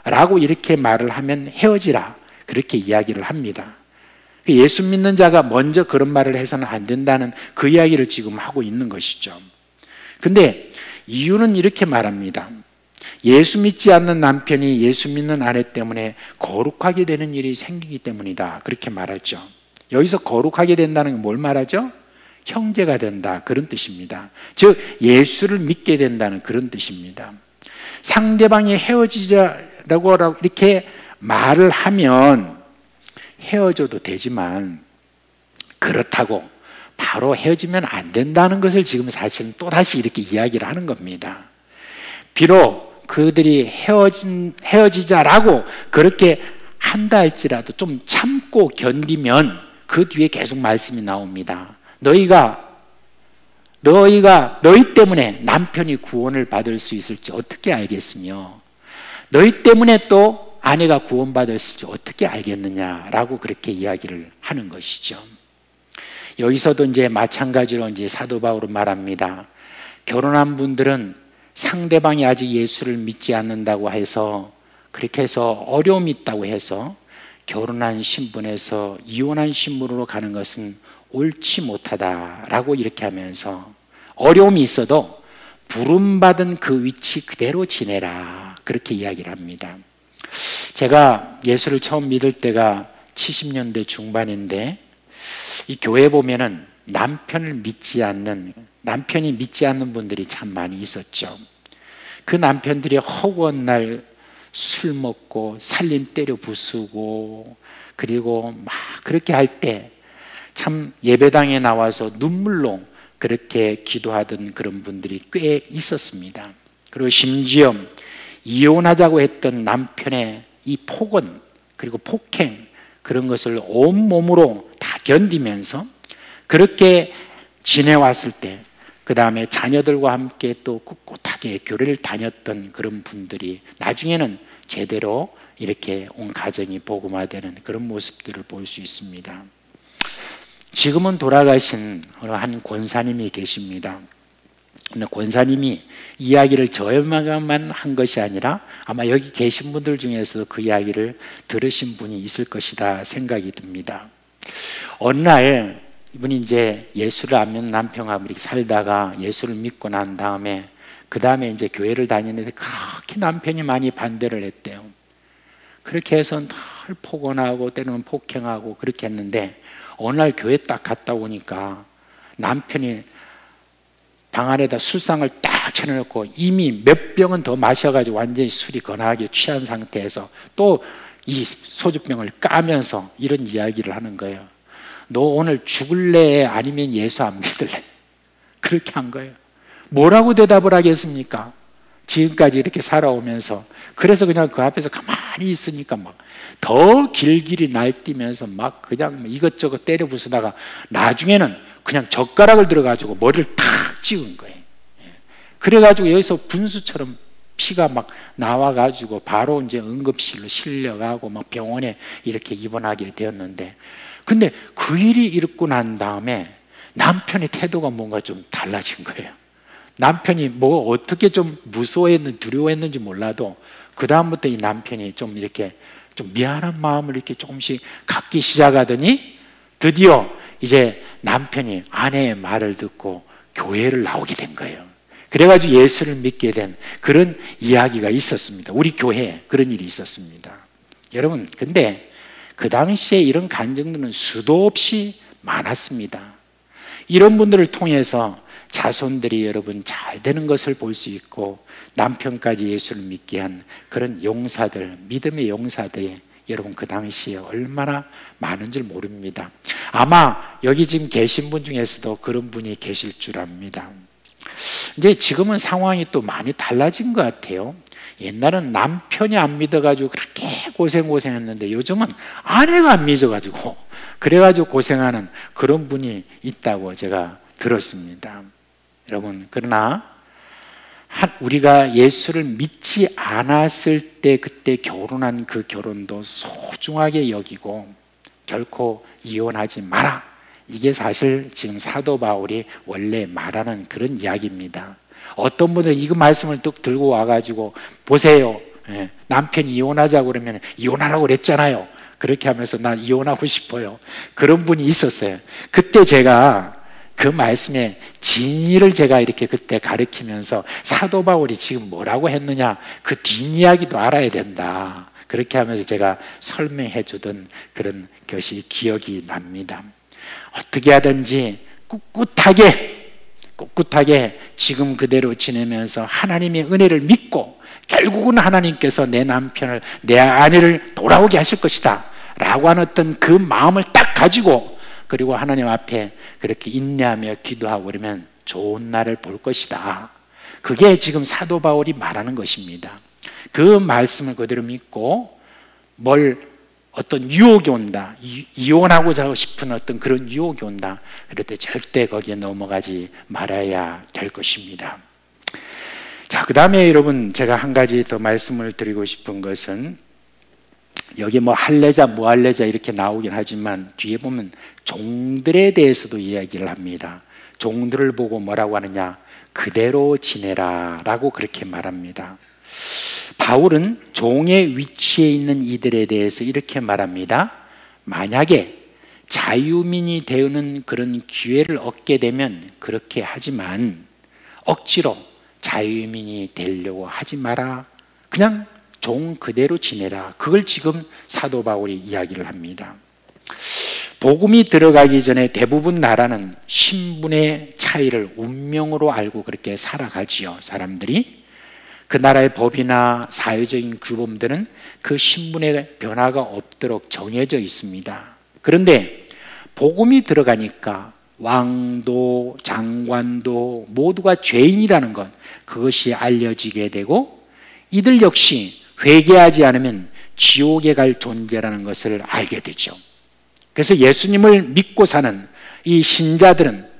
라고 이렇게 말을 하면 헤어지라, 그렇게 이야기를 합니다. 예수 믿는 자가 먼저 그런 말을 해서는 안 된다는 그 이야기를 지금 하고 있는 것이죠. 근데 이유는 이렇게 말합니다. 예수 믿지 않는 남편이 예수 믿는 아내 때문에 거룩하게 되는 일이 생기기 때문이다, 그렇게 말하죠. 여기서 거룩하게 된다는 건 뭘 말하죠? 형제가 된다, 그런 뜻입니다. 즉 예수를 믿게 된다는 그런 뜻입니다. 상대방이 헤어지자라고 이렇게 말을 하면 헤어져도 되지만 그렇다고 바로 헤어지면 안 된다는 것을 지금 사실은 또다시 이렇게 이야기를 하는 겁니다. 비록 그들이 헤어지자라고 그렇게 한다 할지라도 좀 참고 견디면 그 뒤에 계속 말씀이 나옵니다. 너희 때문에 남편이 구원을 받을 수 있을지 어떻게 알겠으며 너희 때문에 또 아내가 구원받을 수 있을지 어떻게 알겠느냐라고 그렇게 이야기를 하는 것이죠. 여기서도 이제 마찬가지로 이제 사도 바울은 말합니다. 결혼한 분들은 상대방이 아직 예수를 믿지 않는다고 해서 그렇게 해서 어려움이 있다고 해서 결혼한 신분에서 이혼한 신분으로 가는 것은 옳지 못하다라고 이렇게 하면서 어려움이 있어도 부름받은 그 위치 그대로 지내라 그렇게 이야기를 합니다. 제가 예수를 처음 믿을 때가 70년대 중반인데 이 교회에 보면은 남편이 믿지 않는 분들이 참 많이 있었죠. 그 남편들이 허구한 날 술 먹고 살림 때려 부수고 그리고 막 그렇게 할 때 참 예배당에 나와서 눈물로 그렇게 기도하던 그런 분들이 꽤 있었습니다. 그리고 심지어 이혼하자고 했던 남편의 이 폭언 그리고 폭행 그런 것을 온몸으로 다 견디면서 그렇게 지내왔을 때 그 다음에 자녀들과 함께 또 꿋꿋하게 교회를 다녔던 그런 분들이 나중에는 제대로 이렇게 온 가정이 복음화되는 그런 모습들을 볼 수 있습니다. 지금은 돌아가신 한 권사님이 계십니다. 근데 권사님이 이야기를 저에게만 한 것이 아니라 아마 여기 계신 분들 중에서 그 이야기를 들으신 분이 있을 것이다 생각이 듭니다. 어느 날 이분이 이제 예수를 안 믿는 남편하고 이렇게 살다가 예수를 믿고 난 다음에 그 다음에 이제 교회를 다니는데 그렇게 남편이 많이 반대를 했대요. 그렇게 해서 늘 폭언하고 때로는 폭행하고 그렇게 했는데 어느 날 교회 딱 갔다 오니까 남편이 방 안에다 술상을 딱 쳐놓고 이미 몇 병은 더 마셔가지고 완전히 술이 거나하게 취한 상태에서 또 이 소주병을 까면서 이런 이야기를 하는 거예요. 너 오늘 죽을래? 아니면 예수 안 믿을래? 그렇게 한 거예요. 뭐라고 대답을 하겠습니까? 지금까지 이렇게 살아오면서. 그래서 그냥 그 앞에서 가만히 있으니까 막 더 길길이 날뛰면서 막 그냥 이것저것 때려 부수다가 나중에는 그냥 젓가락을 들어가지고 머리를 탁 찍은 거예요. 그래가지고 여기서 분수처럼 피가 막 나와가지고 바로 이제 응급실로 실려가고 막 병원에 이렇게 입원하게 되었는데 근데 그 일이 있고 난 다음에 남편의 태도가 뭔가 좀 달라진 거예요. 남편이 뭐 어떻게 좀 무서워했는지 두려워했는지 몰라도 그 다음부터 이 남편이 좀 이렇게 좀 미안한 마음을 이렇게 조금씩 갖기 시작하더니 드디어 이제 남편이 아내의 말을 듣고 교회를 나오게 된 거예요. 그래가지고 예수를 믿게 된 그런 이야기가 있었습니다. 우리 교회에 그런 일이 있었습니다. 여러분, 근데 그 당시에 이런 간증들은 수도 없이 많았습니다. 이런 분들을 통해서 자손들이 여러분 잘 되는 것을 볼 수 있고 남편까지 예수를 믿게 한 그런 용사들, 믿음의 용사들이 여러분 그 당시에 얼마나 많은 줄 모릅니다. 아마 여기 지금 계신 분 중에서도 그런 분이 계실 줄 압니다. 이제 지금은 상황이 또 많이 달라진 것 같아요. 옛날은 남편이 안 믿어가지고 그렇게 고생했는데 요즘은 아내가 안 믿어가지고 그래가지고 고생하는 그런 분이 있다고 제가 들었습니다. 여러분, 그러나 우리가 예수를 믿지 않았을 때 그때 결혼한 그 결혼도 소중하게 여기고 결코 이혼하지 마라. 이게 사실 지금 사도 바울이 원래 말하는 그런 이야기입니다. 어떤 분들은 이 말씀을 뚝 들고 와가지고 보세요, 남편이 이혼하자고 그러면 이혼하라고 그랬잖아요. 그렇게 하면서 나 이혼하고 싶어요. 그런 분이 있었어요. 그때 제가 그 말씀의 진리를 제가 이렇게 그때 가르치면서 사도 바울이 지금 뭐라고 했느냐 그 뒷이야기도 알아야 된다. 그렇게 하면서 제가 설명해 주던 그런 것이 기억이 납니다. 어떻게 하든지 꿋꿋하게 지금 그대로 지내면서 하나님의 은혜를 믿고 결국은 하나님께서 내 남편을, 내 아내를 돌아오게 하실 것이다 라고 하는 어떤 그 마음을 딱 가지고 그리고 하나님 앞에 그렇게 인내하며 기도하고 그러면 좋은 날을 볼 것이다. 그게 지금 사도 바울이 말하는 것입니다. 그 말씀을 그대로 믿고 뭘 어떤 유혹이 온다, 이혼하고자 싶은 어떤 그런 유혹이 온다, 그럴 때 절대 거기에 넘어가지 말아야 될 것입니다. 자, 그 다음에 여러분, 제가 한 가지 더 말씀을 드리고 싶은 것은, 여기 뭐 할례자, 무할례자 이렇게 나오긴 하지만 뒤에 보면 종들에 대해서도 이야기를 합니다. 종들을 보고 뭐라고 하느냐, 그대로 지내라 라고 그렇게 말합니다. 바울은 종의 위치에 있는 이들에 대해서 이렇게 말합니다. 만약에 자유민이 되는 그런 기회를 얻게 되면 그렇게 하지만 억지로 자유민이 되려고 하지 마라. 그냥 종 그대로 지내라. 그걸 지금 사도 바울이 이야기를 합니다. 복음이 들어가기 전에 대부분 나라는 신분의 차이를 운명으로 알고 그렇게 살아가지요. 사람들이 그 나라의 법이나 사회적인 규범들은 그 신분의 변화가 없도록 정해져 있습니다. 그런데 복음이 들어가니까 왕도 장관도 모두가 죄인이라는 것, 그것이 알려지게 되고 이들 역시 회개하지 않으면 지옥에 갈 존재라는 것을 알게 되죠. 그래서 예수님을 믿고 사는 이 신자들은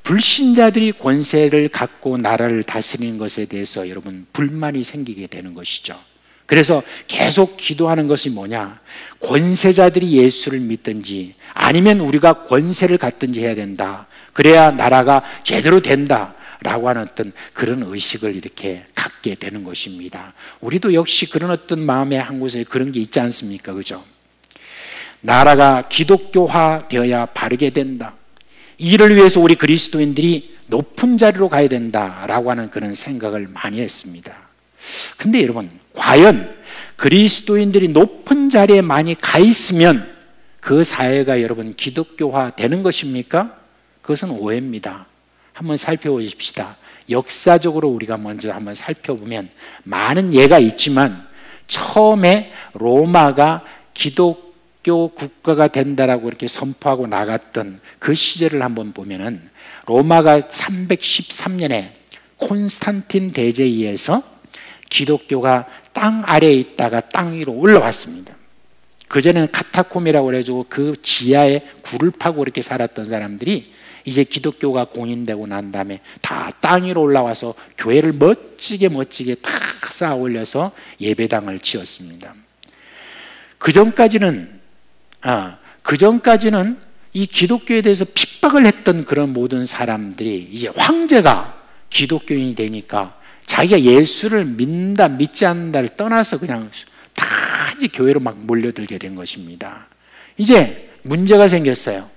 불신자들이 권세를 갖고 나라를 다스리는 것에 대해서 여러분 불만이 생기게 되는 것이죠. 그래서 계속 기도하는 것이 뭐냐, 권세자들이 예수를 믿든지 아니면 우리가 권세를 갖든지 해야 된다. 그래야 나라가 제대로 된다 라고 하는 어떤 그런 의식을 이렇게 갖게 되는 것입니다. 우리도 역시 그런 어떤 마음의 한 곳에 그런 게 있지 않습니까? 그죠? 나라가 기독교화 되어야 바르게 된다. 이를 위해서 우리 그리스도인들이 높은 자리로 가야 된다라고 하는 그런 생각을 많이 했습니다. 근데 여러분, 과연 그리스도인들이 높은 자리에 많이 가 있으면 그 사회가 여러분 기독교화 되는 것입니까? 그것은 오해입니다. 한번 살펴보십시다. 역사적으로 우리가 먼저 한번 살펴보면 많은 예가 있지만 처음에 로마가 기독교 국가가 된다라고 이렇게 선포하고 나갔던 그 시절을 한번 보면은 로마가 313년에 콘스탄틴 대제에 의해서 기독교가 땅 아래에 있다가 땅 위로 올라왔습니다. 그전에는 카타콤이라고 해가지고 그 지하에 굴을 파고 이렇게 살았던 사람들이 이제 기독교가 공인되고 난 다음에 다 땅 위로 올라와서 교회를 멋지게 다 쌓아 올려서 예배당을 지었습니다. 그 전까지는 이 기독교에 대해서 핍박을 했던 그런 모든 사람들이 이제 황제가 기독교인이 되니까 자기가 예수를 믿는다 믿지 않는다를 떠나서 그냥 다 이제 교회로 막 몰려들게 된 것입니다. 이제 문제가 생겼어요.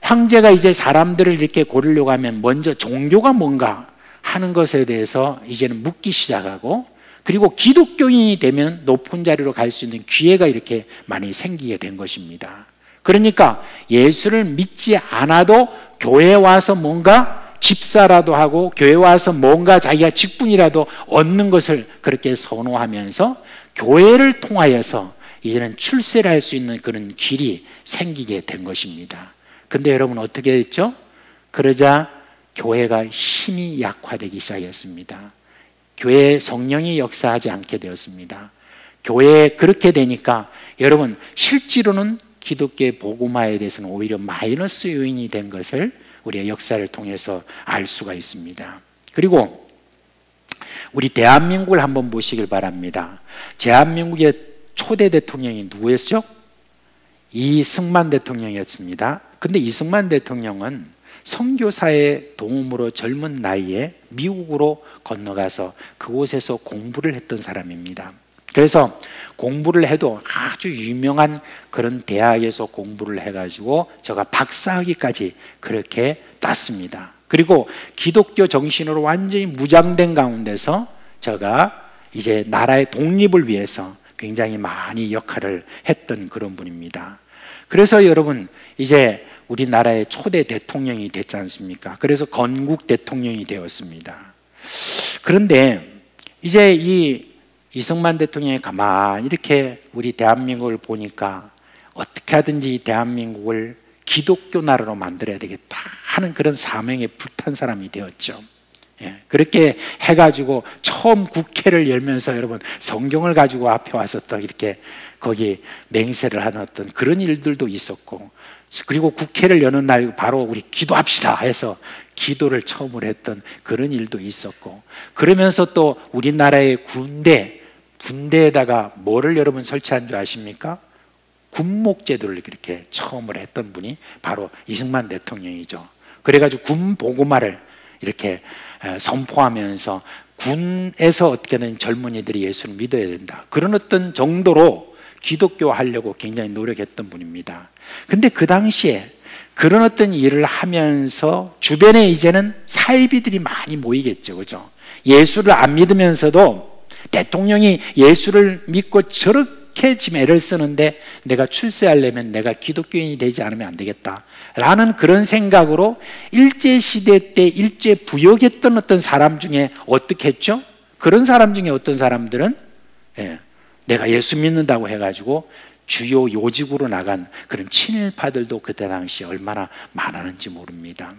황제가 이제 사람들을 이렇게 고르려고 하면 먼저 종교가 뭔가 하는 것에 대해서 이제는 묻기 시작하고, 그리고 기독교인이 되면 높은 자리로 갈 수 있는 기회가 이렇게 많이 생기게 된 것입니다. 그러니까 예수를 믿지 않아도 교회에 와서 뭔가 집사라도 하고 교회에 와서 뭔가 자기가 직분이라도 얻는 것을 그렇게 선호하면서 교회를 통하여서 이제는 출세를 할 수 있는 그런 길이 생기게 된 것입니다. 근데 여러분 어떻게 됐죠? 그러자 교회가 힘이 약화되기 시작했습니다. 교회에 성령이 역사하지 않게 되었습니다. 교회에 그렇게 되니까 여러분 실제로는 기독교의 복음화에 대해서는 오히려 마이너스 요인이 된 것을 우리의 역사를 통해서 알 수가 있습니다. 그리고 우리 대한민국을 한번 보시길 바랍니다. 대한민국의 초대 대통령이 누구였죠? 이승만 대통령이었습니다. 근데 이승만 대통령은 선교사의 도움으로 젊은 나이에 미국으로 건너가서 그곳에서 공부를 했던 사람입니다. 그래서 공부를 해도 아주 유명한 그런 대학에서 공부를 해가지고 제가 박사학위까지 그렇게 땄습니다. 그리고 기독교 정신으로 완전히 무장된 가운데서 제가 이제 나라의 독립을 위해서 굉장히 많이 역할을 했던 그런 분입니다. 그래서 여러분 이제 우리나라의 초대 대통령이 됐지 않습니까? 그래서 건국 대통령이 되었습니다. 그런데 이제 이 이승만 대통령이 가만히 이렇게 우리 대한민국을 보니까 어떻게 하든지 대한민국을 기독교 나라로 만들어야 되겠다 하는 그런 사명에 불탄 사람이 되었죠. 그렇게 해가지고 처음 국회를 열면서 여러분 성경을 가지고 앞에 와서 또 이렇게 거기 맹세를 하는 어떤 그런 일들도 있었고, 그리고 국회를 여는 날 바로 우리 기도합시다 해서 기도를 처음으로 했던 그런 일도 있었고, 그러면서 또 우리나라의 군대에다가 뭐를 여러분 설치한 줄 아십니까? 군목제도를 그렇게 처음으로 했던 분이 바로 이승만 대통령이죠. 그래가지고 군 보고마를 이렇게 선포하면서 군에서 어떻게든 젊은이들이 예수를 믿어야 된다, 그런 어떤 정도로 기독교 하려고 굉장히 노력했던 분입니다. 근데 그 당시에 그런 어떤 일을 하면서 주변에 이제는 사이비들이 많이 모이겠죠, 그죠? 예수를 안 믿으면서도 대통령이 예수를 믿고 저렇게 지금 애를 쓰는데 내가 출세하려면 내가 기독교인이 되지 않으면 안 되겠다 라는 그런 생각으로 일제시대 때 일제 부역했던 어떤 사람 중에 어떻게 했죠? 그런 사람 중에 어떤 사람들은 내가 예수 믿는다고 해가지고 주요 요직으로 나간 그런 친일파들도 그때 당시에 얼마나 많았는지 모릅니다.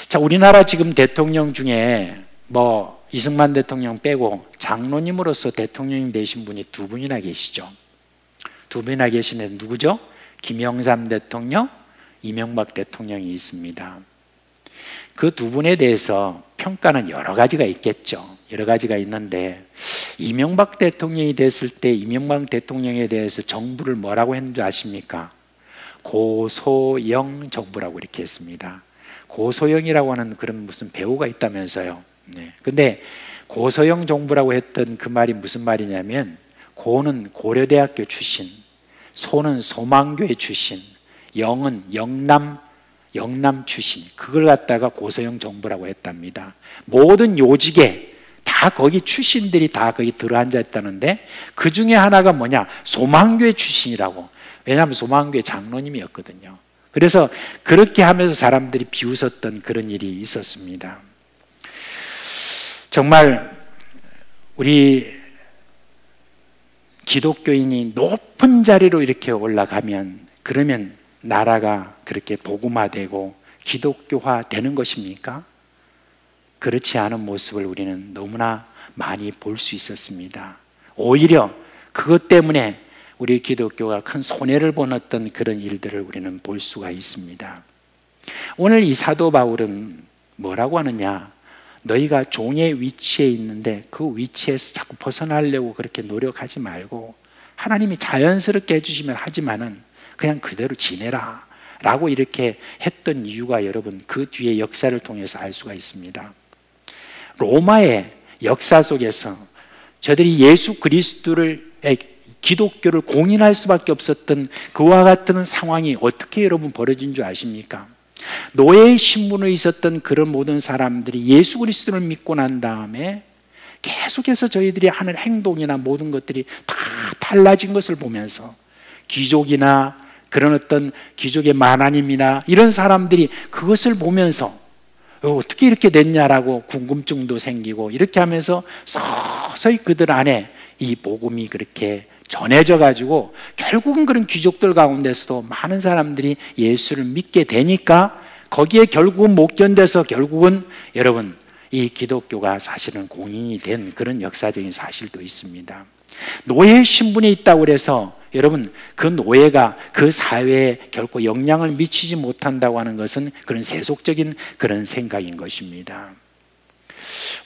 자, 우리나라 지금 대통령 중에 뭐 이승만 대통령 빼고 장로님으로서 대통령이 되신 분이 두 분이나 계시죠. 두 분이나 계시는데 누구죠? 김영삼 대통령, 이명박 대통령이 있습니다. 그 두 분에 대해서 평가는 여러 가지가 있겠죠. 여러 가지가 있는데, 이명박 대통령이 됐을 때 이명박 대통령에 대해서 정부를 뭐라고 했는지 아십니까? 고소영 정부라고 이렇게 했습니다. 고소영이라고 하는 그런 무슨 배우가 있다면서요. 근데 고소영 정부라고 했던 그 말이 무슨 말이냐면, 고는 고려대학교 출신, 소는 소망교회 출신, 영은 영남 출신, 그걸 갖다가 고소영 정부라고 했답니다. 모든 요직에 다 거기 출신들이 다 거기 들어앉아 있다는데, 그 중에 하나가 뭐냐? 소망교회 출신이라고. 왜냐하면 소망교회 장로님이었거든요. 그래서 그렇게 하면서 사람들이 비웃었던 그런 일이 있었습니다. 정말 우리 기독교인이 높은 자리로 이렇게 올라가면, 그러면 나라가 그렇게 복음화되고 기독교화 되는 것입니까? 그렇지 않은 모습을 우리는 너무나 많이 볼 수 있었습니다. 오히려 그것 때문에 우리 기독교가 큰 손해를 본 어떤 그런 일들을 우리는 볼 수가 있습니다. 오늘 이 사도 바울은 뭐라고 하느냐? 너희가 종의 위치에 있는데 그 위치에서 자꾸 벗어나려고 그렇게 노력하지 말고, 하나님이 자연스럽게 해주시면 하지만은 그냥 그대로 지내라 라고 이렇게 했던 이유가 여러분 그 뒤에 역사를 통해서 알 수가 있습니다. 로마의 역사 속에서 저들이 예수 그리스도를, 기독교를 공인할 수밖에 없었던 그와 같은 상황이 어떻게 여러분 벌어진 줄 아십니까? 노예의 신분에 있었던 그런 모든 사람들이 예수 그리스도를 믿고 난 다음에 계속해서 저희들이 하는 행동이나 모든 것들이 다 달라진 것을 보면서, 귀족이나 그런 어떤 귀족의 만화님이나 이런 사람들이 그것을 보면서 어떻게 이렇게 됐냐라고 궁금증도 생기고, 이렇게 하면서 서서히 그들 안에 이 복음이 그렇게 전해져 가지고 결국은 그런 귀족들 가운데서도 많은 사람들이 예수를 믿게 되니까, 거기에 결국은 못 견뎌서 결국은 여러분 이 기독교가 사실은 공인이 된 그런 역사적인 사실도 있습니다. 노예 신분이 있다고 해서 여러분 그 노예가 그 사회에 결코 영향을 미치지 못한다고 하는 것은 그런 세속적인 그런 생각인 것입니다.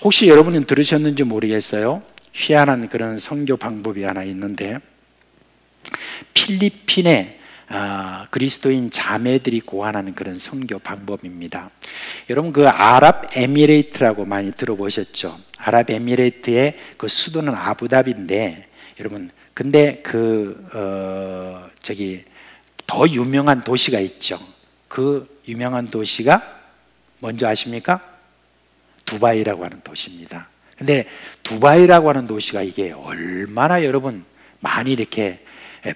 혹시 여러분은 들으셨는지 모르겠어요. 희한한 그런 선교 방법이 하나 있는데, 필리핀의 그리스도인 자매들이 고안하는 그런 선교 방법입니다. 여러분 그 아랍에미레이트라고 많이 들어보셨죠? 아랍에미레이트의 그 수도는 아부다비인데, 여러분 근데 더 유명한 도시가 있죠. 그 유명한 도시가 뭔지 아십니까? 두바이라고 하는 도시입니다. 근데 두바이라고 하는 도시가 이게 얼마나 여러분 많이 이렇게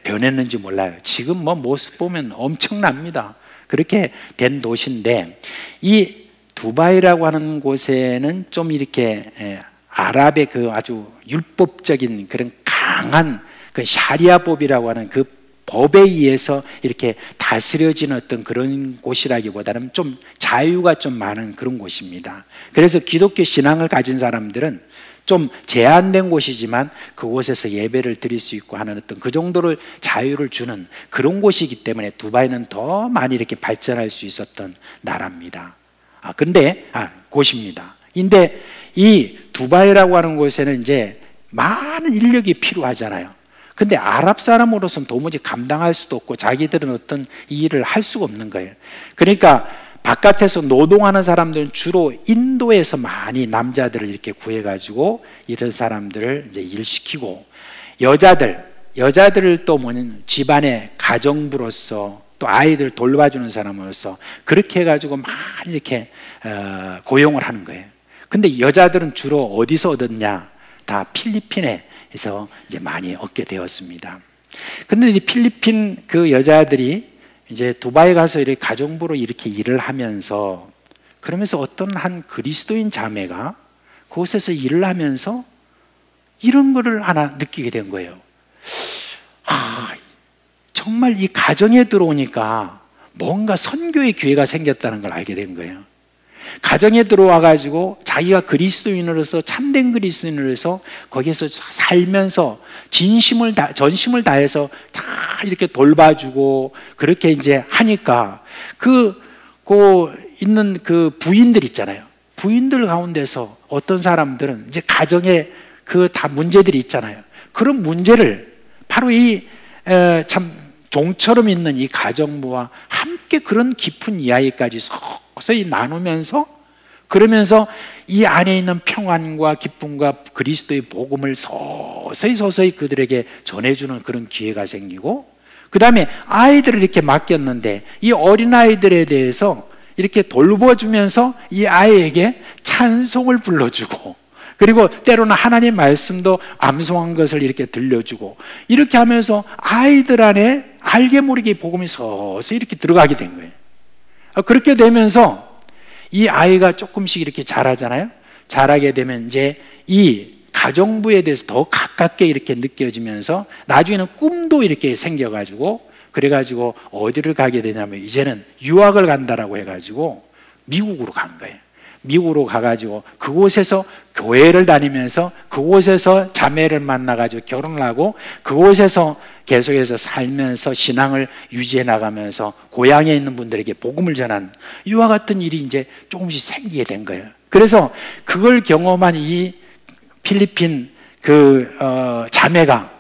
변했는지 몰라요. 지금 뭐 모습 보면 엄청납니다. 그렇게 된 도시인데, 이 두바이라고 하는 곳에는 좀 이렇게 아랍의 그 아주 율법적인 그런 강한 그 샤리아법이라고 하는 그 법에 의해서 이렇게 다 다스려지는 어떤 그런 곳이라기보다는 좀 자유가 좀 많은 그런 곳입니다. 그래서 기독교 신앙을 가진 사람들은 좀 제한된 곳이지만 그곳에서 예배를 드릴 수 있고 하는 어떤 그 정도를 자유를 주는 그런 곳이기 때문에 두바이는 더 많이 이렇게 발전할 수 있었던 나라입니다. 곳입니다. 근데 이 두바이라고 하는 곳에는 이제 많은 인력이 필요하잖아요. 근데 아랍 사람으로서는 도무지 감당할 수도 없고 자기들은 어떤 이 일을 할 수가 없는 거예요. 그러니까 바깥에서 노동하는 사람들은 주로 인도에서 많이 남자들을 이렇게 구해가지고 이런 사람들을 이제 일시키고 여자들을 또 뭐냐면 집안의 가정부로서 또 아이들 돌봐주는 사람으로서 그렇게 해가지고 많이 이렇게 고용을 하는 거예요. 근데 여자들은 주로 어디서 얻었냐? 다 필리핀에서 이제 많이 얻게 되었습니다. 근데 이 필리핀 그 여자들이 이제 두바이 가서 이렇게 가정부로 이렇게 일을 하면서 그러면서 어떤 한 그리스도인 자매가 그곳에서 일을 하면서 이런 거를 하나 느끼게 된 거예요. 정말 이 가정에 들어오니까 뭔가 선교의 기회가 생겼다는 걸 알게 된 거예요. 가정에 들어와 가지고 자기가 그리스도인으로서 참된 그리스도인으로서 거기에서 살면서 전심을 다해서 다 이렇게 돌봐주고 그렇게 이제 하니까 있는 그 부인들 있잖아요. 부인들 가운데서 어떤 사람들은 이제 가정에 그 다 문제들이 있잖아요. 그런 문제를 바로 이 참 종처럼 있는 이 가정부와 함께 그런 깊은 이야기까지 서서히 나누면서 그러면서 이 안에 있는 평안과 기쁨과 그리스도의 복음을 서서히 그들에게 전해주는 그런 기회가 생기고 그 다음에 아이들을 이렇게 맡겼는데 이 어린아이들에 대해서 이렇게 돌봐주면서 이 아이에게 찬송을 불러주고 그리고 때로는 하나님 말씀도 암송한 것을 이렇게 들려주고 이렇게 하면서 아이들 안에 알게 모르게 복음이 서서히 이렇게 들어가게 된 거예요. 그렇게 되면서 이 아이가 조금씩 이렇게 자라잖아요. 자라게 되면 이제 이 가정부에 대해서 더 가깝게 이렇게 느껴지면서 나중에는 꿈도 이렇게 생겨가지고 그래가지고 어디를 가게 되냐면 이제는 유학을 간다라고 해가지고 미국으로 간 거예요. 미국으로 가가지고 그곳에서 교회를 다니면서 그곳에서 자매를 만나가지고 결혼을 하고 그곳에서 계속해서 살면서 신앙을 유지해 나가면서 고향에 있는 분들에게 복음을 전하는 이와 같은 일이 이제 조금씩 생기게 된 거예요. 그래서 그걸 경험한 이 필리핀 자매가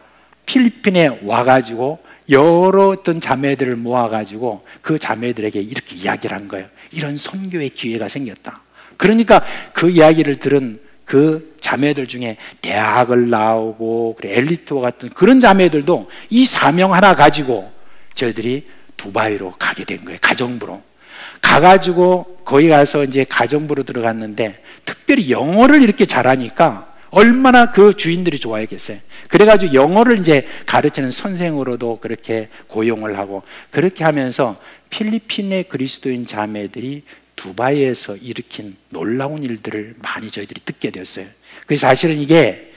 필리핀에 와가지고 여러 어떤 자매들을 모아가지고 그 자매들에게 이렇게 이야기를 한 거예요. 이런 선교의 기회가 생겼다. 그러니까 그 이야기를 들은 그 자매들 중에 대학을 나오고 엘리트와 같은 그런 자매들도 이 사명 하나 가지고 저희들이 두바이로 가게 된 거예요. 가정부로 가가지고 거기 가서 이제 가정부로 들어갔는데 특별히 영어를 이렇게 잘하니까 얼마나 그 주인들이 좋아했겠어요. 그래가지고 영어를 이제 가르치는 선생으로도 그렇게 고용을 하고 그렇게 하면서 필리핀의 그리스도인 자매들이 두바이에서 일으킨 놀라운 일들을 많이 저희들이 듣게 됐어요. 그래서 사실은 이게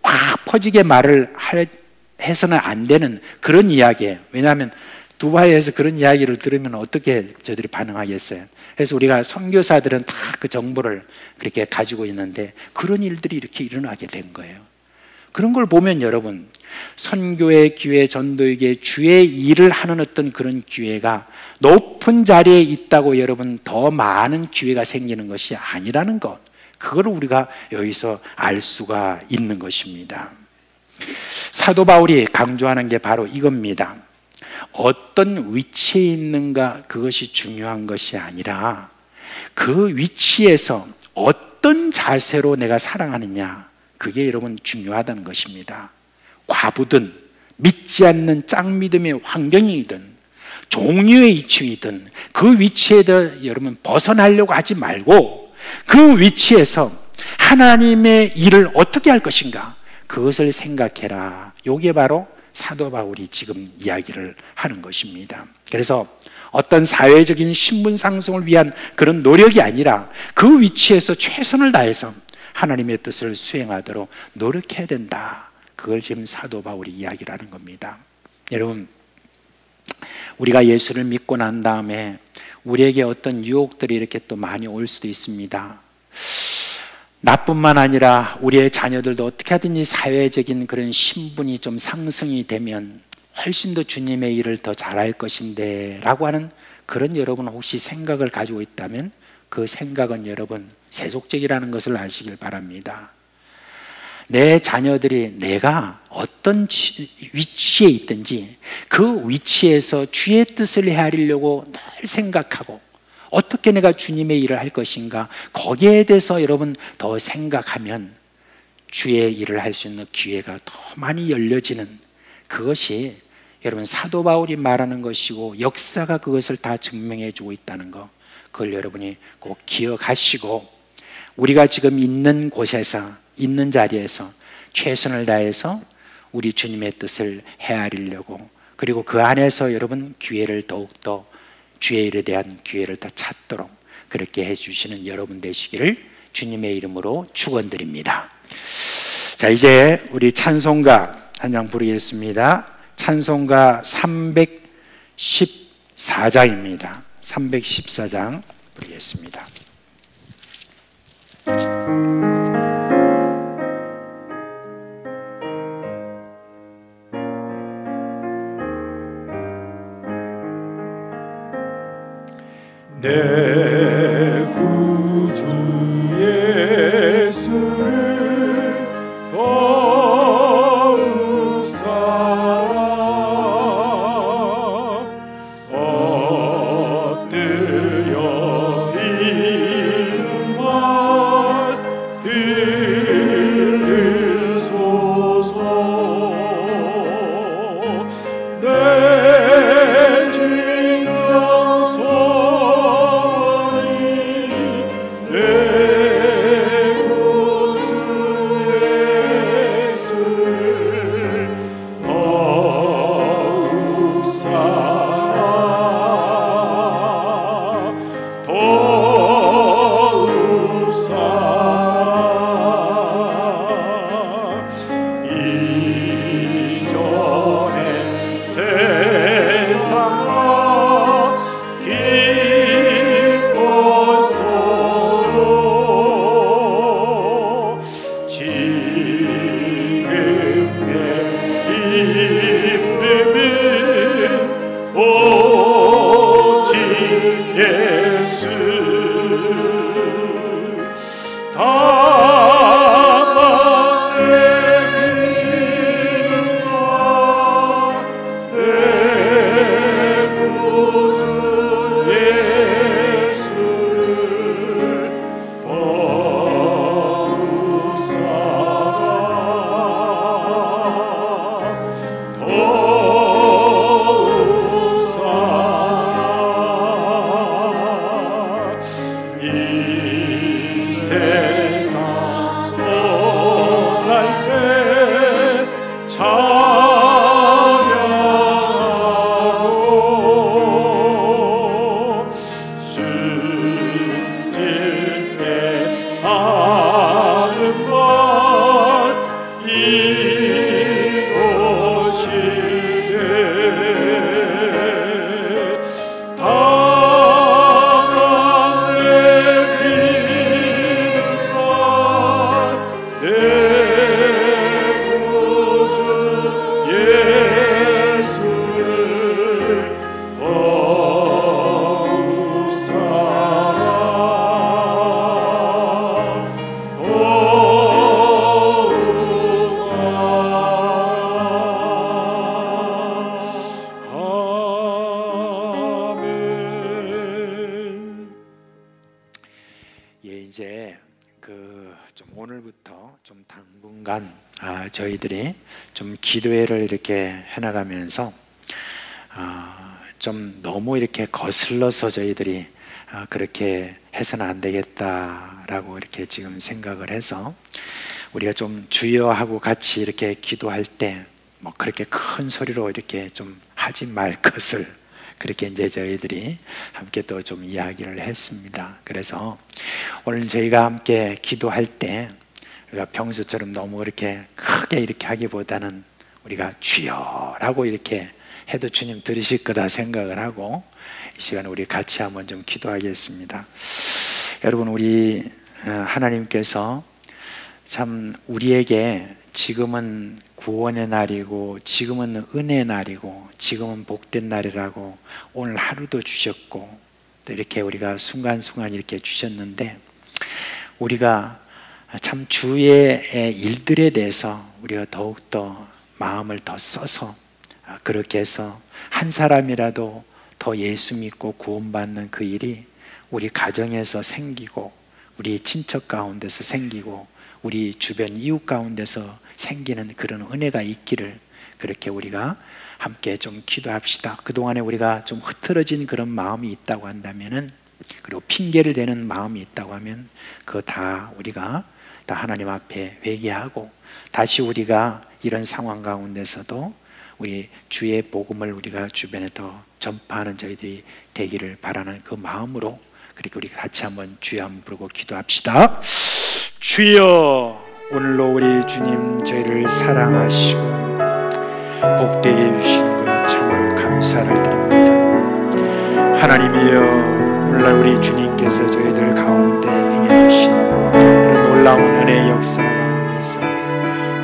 확 퍼지게 말을 해서는 안 되는 그런 이야기예요. 왜냐하면 두바이에서 그런 이야기를 들으면 어떻게 저희들이 반응하겠어요. 그래서 우리가 선교사들은 다 그 정보를 그렇게 가지고 있는데 그런 일들이 이렇게 일어나게 된 거예요. 그런 걸 보면 여러분 선교의 기회, 전도의 기회, 주의 일을 하는 어떤 그런 기회가 높은 자리에 있다고 여러분 더 많은 기회가 생기는 것이 아니라는 것, 그걸 우리가 여기서 알 수가 있는 것입니다. 사도 바울이 강조하는 게 바로 이겁니다. 어떤 위치에 있는가 그것이 중요한 것이 아니라 그 위치에서 어떤 자세로 내가 살아가느냐, 그게 여러분 중요하다는 것입니다. 과부든 믿지 않는 짱믿음의 환경이든 종류의 위치이든 그 위치에서 여러분 벗어나려고 하지 말고 그 위치에서 하나님의 일을 어떻게 할 것인가 그것을 생각해라. 이게 바로 사도 바울이 지금 이야기를 하는 것입니다. 그래서 어떤 사회적인 신분 상승을 위한 그런 노력이 아니라 그 위치에서 최선을 다해서 하나님의 뜻을 수행하도록 노력해야 된다. 그걸 지금 사도 바울이 이야기를 하는 겁니다. 여러분, 우리가 예수를 믿고 난 다음에 우리에게 어떤 유혹들이 이렇게 또 많이 올 수도 있습니다. 나뿐만 아니라 우리의 자녀들도 어떻게 하든지 사회적인 그런 신분이 좀 상승이 되면 훨씬 더 주님의 일을 더 잘할 것인데 라고 하는 그런 여러분 혹시 생각을 가지고 있다면 그 생각은 여러분 세속적이라는 것을 아시길 바랍니다. 내 자녀들이 내가 어떤 위치에 있든지 그 위치에서 주의 뜻을 헤아리려고 늘 생각하고 어떻게 내가 주님의 일을 할 것인가 거기에 대해서 여러분 더 생각하면 주의 일을 할 수 있는 기회가 더 많이 열려지는 그것이 여러분 사도 바울이 말하는 것이고 역사가 그것을 다 증명해 주고 있다는 것 그걸 여러분이 꼭 기억하시고 우리가 지금 있는 곳에서 있는 자리에서 최선을 다해서 우리 주님의 뜻을 헤아리려고 그리고 그 안에서 여러분 기회를 더욱더 주의 일에 대한 기회를 더 찾도록 그렇게 해주시는 여러분 되시기를 주님의 이름으로 축원드립니다. 자, 이제 우리 찬송가 한 장 부르겠습니다. 찬송가 314장입니다. 314장 부르겠습니다. 내 구주 예수를 더욱 사랑 엎드려 비는 말 들으소서 내 진정성이 내 구주 예수를 더욱 사랑 더욱 사랑 이전에 세상과 기뻤어도 지금 내 기쁨은 오직 예수 다만 내 믿음과 내 구주 예수를 더욱 사랑 더욱 사랑 이 세상 떠날 때 찬양하고 숨질 때 하는 말 이곳일세 다만 내 믿음과 내 구주 예수를 더욱 사랑 더욱 사랑 아멘. 예, 이제 좀 오늘부터 좀 당분간 저희들이 좀 기도회를 이렇게 해나가면서 좀 너무 이렇게 거슬러서 저희들이 그렇게 해서는 안 되겠다라고 이렇게 지금 생각을 해서 우리가 좀 주여하고 같이 이렇게 기도할 때 뭐 그렇게 큰 소리로 이렇게 좀 하지 말 것을 그렇게 이제 저희들이 함께 또 좀 이야기를 했습니다. 그래서 오늘 저희가 함께 기도할 때 우리가 평소처럼 너무 이렇게 크게 이렇게 하기보다는 우리가 주여라고 이렇게 해도 주님 들으실 거다 생각을 하고 이 시간에 우리 같이 한번 좀 기도하겠습니다. 여러분, 우리 하나님께서 참 우리에게 지금은 구원의 날이고 지금은 은혜의 날이고 지금은 복된 날이라고 오늘 하루도 주셨고 또 이렇게 우리가 순간순간 이렇게 주셨는데, 우리가 참 주의 일들에 대해서 우리가 더욱더 마음을 더 써서 그렇게 해서 한 사람이라도 더 예수 믿고 구원받는 그 일이 우리 가정에서 생기고 우리 친척 가운데서 생기고 우리 주변 이웃 가운데서 생기는 그런 은혜가 있기를, 그렇게 우리가 함께 좀 기도합시다. 그동안에 우리가 좀 흐트러진 그런 마음이 있다고 한다면은, 그리고 핑계를 대는 마음이 있다고 하면 그거 다 우리가 다 하나님 앞에 회개하고 다시 우리가 이런 상황 가운데서도 우리 주의 복음을 우리가 주변에 더 전파하는 저희들이 되기를 바라는 그 마음으로, 그렇게 우리 같이 한번 주여 한번 부르고 기도합시다. 주여, 오늘로 우리 주님 저희를 사랑하시고 복되게 해주시는 것 참으로 감사를 드립니다. 하나님이여, 오늘날 우리 주님께서 저희들 가운데 행해주신 그런 놀라운 은혜의 역사 가운데서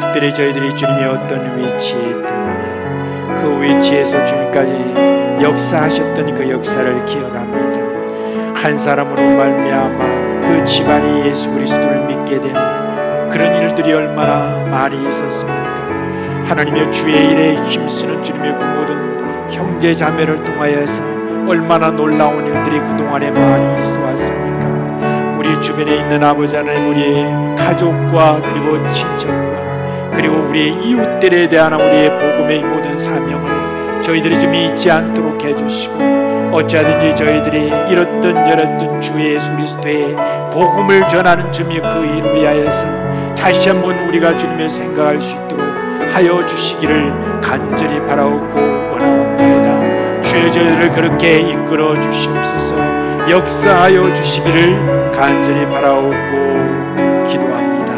특별히 저희들이 주님의 어떤 위치에 있든 간에 그 위치에서 주님까지 역사하셨던 그 역사를 기억합니다. 한 사람으로 말미암아 그 집안이 예수 그리스도를 믿게 되는 그런 일들이 얼마나 많이 있었습니까? 하나님의 주의 일에 힘쓰는 주님의 그 모든 형제 자매를 통하여서 얼마나 놀라운 일들이 그동안에 많이 있어 왔습니까? 우리 주변에 있는 아버지 하나님, 우리의 가족과 그리고 친척과 그리고 우리의 이웃들에 대한 우리의 복음의 모든 사명을 저희들이 좀 잊지 않도록 해주시고, 어찌하든지 저희들이 잃었던 주 예수 그리스도의 복음을 전하는 주님의 그 일을 위하여서 다시 한번 우리가 주님을 생각할 수 있도록 하여 주시기를 간절히 바라옵고 원하옵나이다. 주여, 저희들을 그렇게 이끌어 주시옵소서. 역사하여 주시기를 간절히 바라옵고 기도합니다.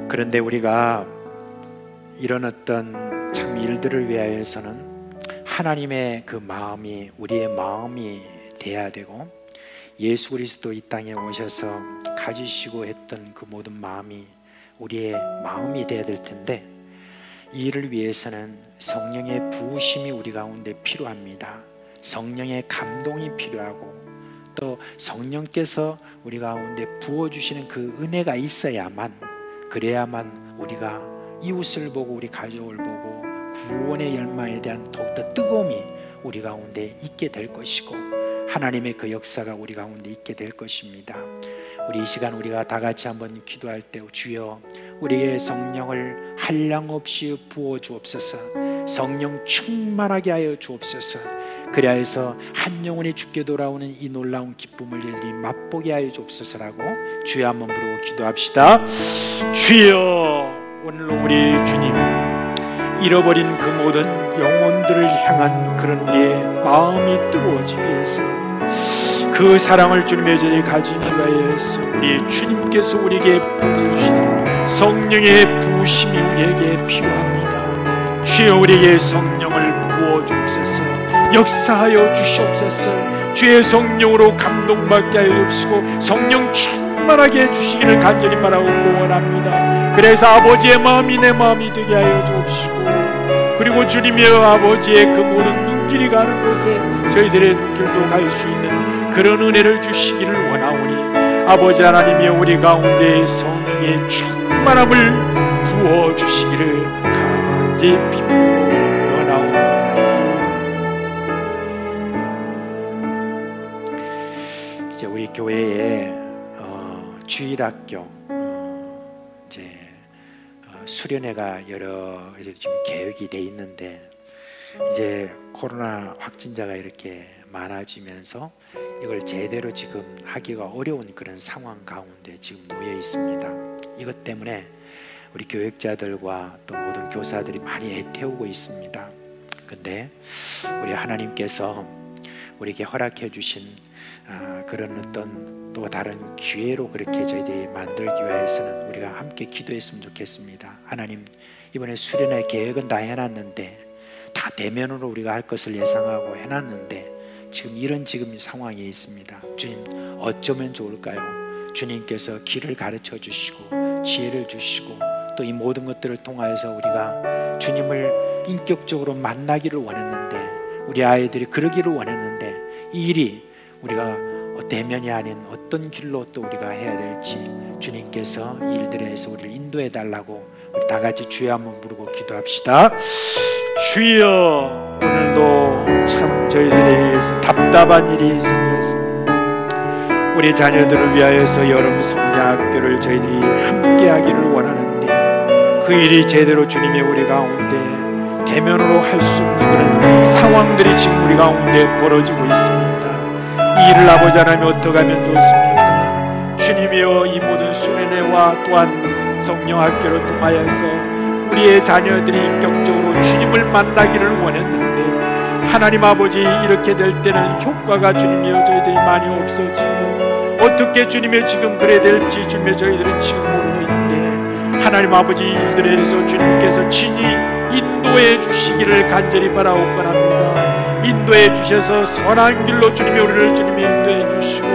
그런데 우리가 이런 어떤 참 일들을 위하여서는 하나님의 그 마음이 우리의 마음이 돼야 되고, 예수 그리스도 이 땅에 오셔서 가지시고 했던 그 모든 마음이 우리의 마음이 돼야 될 텐데, 이 일을 위해서는 성령의 부으심이 우리 가운데 필요합니다. 성령의 감동이 필요하고 또 성령께서 우리 가운데 부어주시는 그 은혜가 있어야만, 그래야만 우리가 이웃을 보고 우리 가족을 보고 구원의 열망에 대한 더욱더 뜨거움이 우리 가운데 있게 될 것이고 하나님의 그 역사가 우리 가운데 있게 될 것입니다. 우리 이 시간 우리가 다 같이 한번 기도할 때, 주여, 우리의 성령을 한량없이 부어 주옵소서. 성령 충만하게 하여 주옵소서. 그래야 해서 한 영혼이 주께 돌아오는 이 놀라운 기쁨을 저희들이 맛보게 하여 주옵소서라고 주여 한번 부르고 기도합시다. 주여, 오늘로 우리 주님, 잃어버린 그 모든 영혼들을 향한 그런 우리의 마음이 뜨거워지기 위해서, 그 사랑을 주님의 저희 가지기 위해서 우리 주님께서 우리에게 보내주신 성령의 부으심이 우리에게 필요합니다. 주여, 우리에게 성령을 부어주옵소서. 역사하여 주시옵소서. 주의 성령으로 감동받게 하여 주시고 성령 충만하게 해주시기를 간절히 바라고 원합니다. 그래서 아버지의 마음이 내 마음이 되게 하여 주옵시고, 그리고 주님의 아버지의 그 모든 눈길이 가는 곳에 저희들의 눈길도 갈 수 있는 그런 은혜를 주시기를 원하오니, 아버지 하나님이여, 우리 가운데 성령의 충만함을 부어주시기를 간절히 빌고 원하옵나이다. 이제 우리 교회에 주일학교 이제 수련회가 여러 지금 계획이 돼 있는데, 이제 코로나 확진자가 이렇게 많아지면서 이걸 제대로 지금 하기가 어려운 그런 상황 가운데 지금 놓여 있습니다. 이것 때문에 우리 교육자들과 또 모든 교사들이 많이 애태우고 있습니다. 근데 우리 하나님께서 우리에게 허락해 주신 그런 어떤 또 다른 기회로 그렇게 저희들이 만들기 위해서는 우리가 우리가 함께 기도했으면 좋겠습니다. 하나님, 이번에 수련회 계획은 다 해놨는데, 다 대면으로 우리가 할 것을 예상하고 해놨는데 지금 이런 상황에 있습니다. 주님, 어쩌면 좋을까요? 주님께서 길을 가르쳐 주시고 지혜를 주시고 또 이 모든 것들을 통하여서 우리가 주님을 인격적으로 만나기를 원했는데, 우리 아이들이 그러기를 원했는데, 이 일이 우리가 대면이 아닌 어떤 길로 또 우리가 해야 될지 주님께서 이 일들에서 우리를 인도해 달라고 우리 다 같이 주여 한번 부르고 기도합시다. 주여, 오늘도 참 저희들에게서 답답한 일이 생겼습니다. 우리 자녀들을 위하여서 여름 성장학교를 저희들이 함께 하기를 원하는데 그 일이 제대로 주님의 우리 가운데 대면으로 할 수 없는 그런 상황들이 지금 우리 가운데 벌어지고 있습니다. 이 일을 아버지 하나님 어떻게 하면 좋습니까? 주님이여, 이 모든 수련회와 또한 성령학교를 통하여서 우리의 자녀들이 인격적으로 주님을 만나기를 원했는데, 하나님 아버지, 이렇게 될 때는 효과가 주님이여 저희들이 많이 없어지고 어떻게 주님의 지금 그래야 될지 주님의 저희들은 지금 모르고 있는데, 하나님 아버지, 일들에서 주님께서 친히 인도해 주시기를 간절히 바라옵건합니다. 인도해 주셔서 선한 길로 주님이 우리를 주님이 인도해 주시고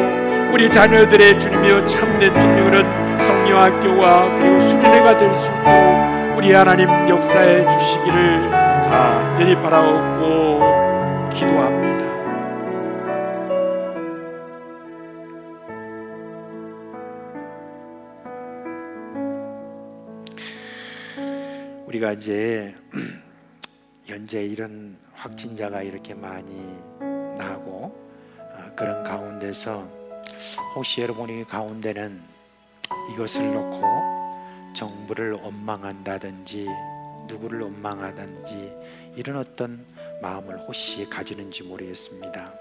우리 자녀들의 주님이여 참된 주님의 그런 성령학교와 그리고 수련회가 될 수 있도록 우리 하나님 역사해 주시기를 간절히 바라옵고 기도합니다. 우리가 이제 현재 이런 확진자가 이렇게 많이 나고 그런 가운데서 혹시 여러분이 가운데는 이것을 놓고 정부를 원망한다든지 누구를 원망하든지 이런 어떤 마음을 혹시 가지는지 모르겠습니다.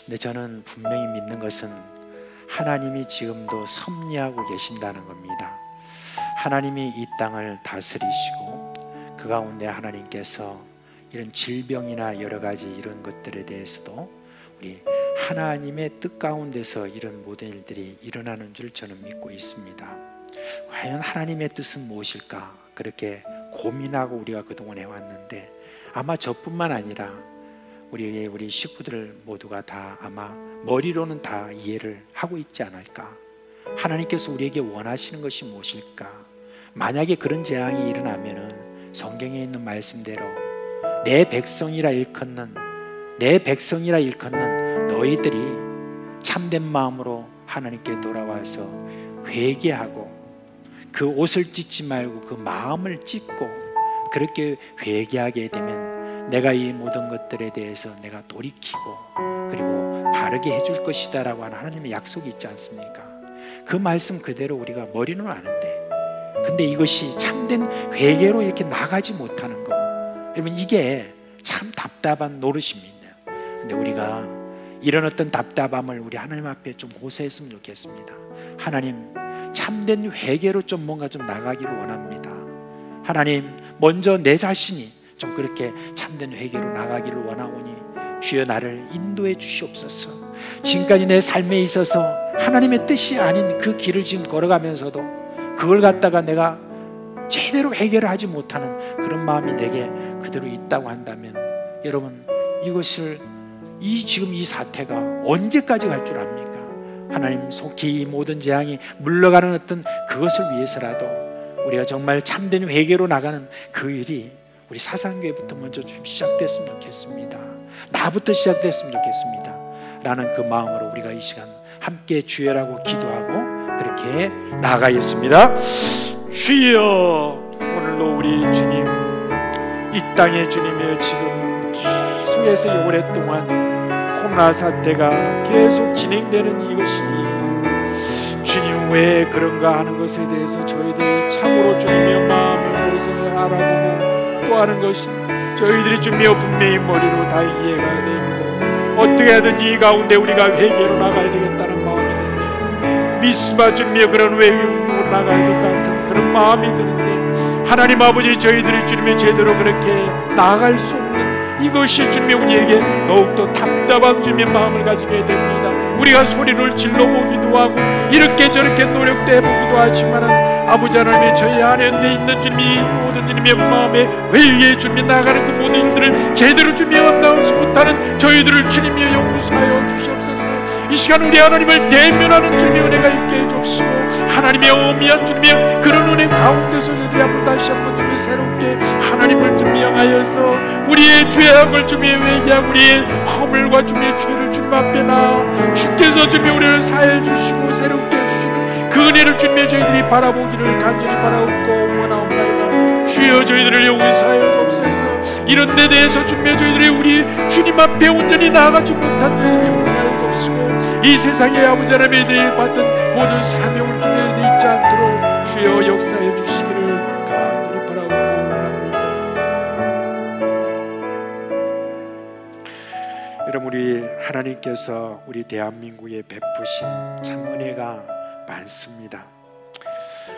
근데 저는 분명히 믿는 것은 하나님이 지금도 섭리하고 계신다는 겁니다. 하나님이 이 땅을 다스리시고 그 가운데 하나님께서 이런 질병이나 여러 가지 이런 것들에 대해서도 우리 하나님의 뜻 가운데서 이런 모든 일들이 일어나는 줄 저는 믿고 있습니다. 과연 하나님의 뜻은 무엇일까? 그렇게 고민하고 우리가 그동안 해왔는데 아마 저뿐만 아니라 우리 식구들 모두가 다 아마 머리로는 다 이해를 하고 있지 않을까? 하나님께서 우리에게 원하시는 것이 무엇일까? 만약에 그런 재앙이 일어나면은 성경에 있는 말씀대로 내 백성이라 일컫는 너희들이 참된 마음으로 하나님께 돌아와서 회개하고 그 옷을 찢지 말고 그 마음을 찢고 그렇게 회개하게 되면 내가 이 모든 것들에 대해서 내가 돌이키고 그리고 바르게 해줄 것이다 라고 하는 하나님의 약속이 있지 않습니까? 그 말씀 그대로 우리가 머리는 아는데 근데 이것이 참된 회개로 이렇게 나가지 못하는 거, 여러분 이게 참 답답한 노릇입니다. 근데 우리가 이런 어떤 답답함을 우리 하나님 앞에 좀 호소했으면 좋겠습니다. 하나님, 참된 회개로 좀 뭔가 좀 나가기를 원합니다. 하나님, 먼저 내 자신이 좀 그렇게 참된 회개로 나가기를 원하오니 주여 나를 인도해 주시옵소서. 지금까지 내 삶에 있어서 하나님의 뜻이 아닌 그 길을 지금 걸어가면서도 그걸 갖다가 내가 제대로 해결을 하지 못하는 그런 마음이 내게 그대로 있다고 한다면 여러분 이것을 지금 이 사태가 언제까지 갈 줄 압니까? 하나님 속히 이 모든 재앙이 물러가는 어떤 그것을 위해서라도 우리가 정말 참된 회개로 나가는 그 일이 우리 사상교회부터 먼저 좀 시작됐으면 좋겠습니다. 나부터 시작됐으면 좋겠습니다 라는 그 마음으로 우리가 이 시간 함께 주여라고 기도하고 그렇게 나아가겠습니다. 주여, 오늘도 우리 주님 이 땅의 주님이여 지금 계속해서 오랫동안 코로나 사태가 계속 진행되는 이것이 주님 왜 그런가 하는 것에 대해서 저희들이 참으로 주님의 마음을 모여서 알아보고 또 하는 것이 저희들이 주님의 분명히 머리로 다 이해가 되고 어떻게 하든지 이 가운데 우리가 회개로 나가야 되겠다는 마음이 있는데 미스바 주님의 그런 회개로 나가야 될 것 같은 그런 마음이 드는데 하나님 아버지 저희들이 주님의 제대로 그렇게 나아갈 수 없는 이것이 주님의 우리에게 더욱더 답답한 주님의 마음을 가지게 됩니다. 우리가 소리를 질러보기도 하고 이렇게 저렇게 노력도 해보기도 하지만 아버지 하나님의 저희 안에 있는 주님이 모든 주님의 마음에 회의에 주님이 나가는 그 모든 일들을 제대로 주님이 감당하지 못하는 저희들을 주님이 용서하여 주시옵소서. 이 시간 우리 하나님을 대면하는 주님의 은혜가 있게 해주옵시고, 하나님의 어미한 주님의 그런 은혜 가운데서 저희들이 한번 다시 한번 주님이 새롭게 하나님을 주님 향하여서 우리의 죄악을 주님이 회개하고 우리의 허물과 주님의 죄를 주님 앞에 나 주께서 주님이 우리를 사해 주시고 새롭게 해주시는 그 은혜를 주님의 저희들이 바라보기를 간절히 바라옵고 원하옵나이다. 주여 저희들을 용서하여 주옵소서. 이런 데 대해서 주님의 저희들이 우리 주님 앞에 온전히 나아가지 못한 저희들을 용서하여 주옵시고, 이 세상의 아버지 하나님의 받은 모든 사명을 주님의 잊지 않도록 주여 역사해 주시기를 간절히 바라옵고 원합니다. 여러분, 우리 하나님께서 우리 대한민국에 베푸신 참 은혜가 많습니다.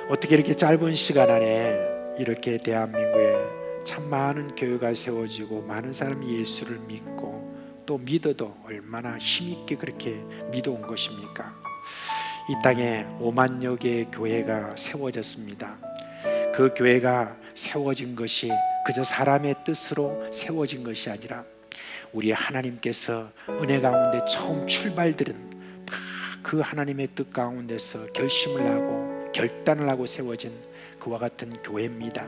어떻게 이렇게 짧은 시간 안에 이렇게 대한민국에 참 많은 교회가 세워지고 많은 사람이 예수를 믿고 또 믿어도 얼마나 힘있게 그렇게 믿어온 것입니까? 이 땅에 5만여 개의 교회가 세워졌습니다. 그 교회가 세워진 것이 그저 사람의 뜻으로 세워진 것이 아니라 우리 하나님께서 은혜 가운데 처음 출발들은 다 그 하나님의 뜻 가운데서 결심을 하고 결단을 하고 세워진 그와 같은 교회입니다.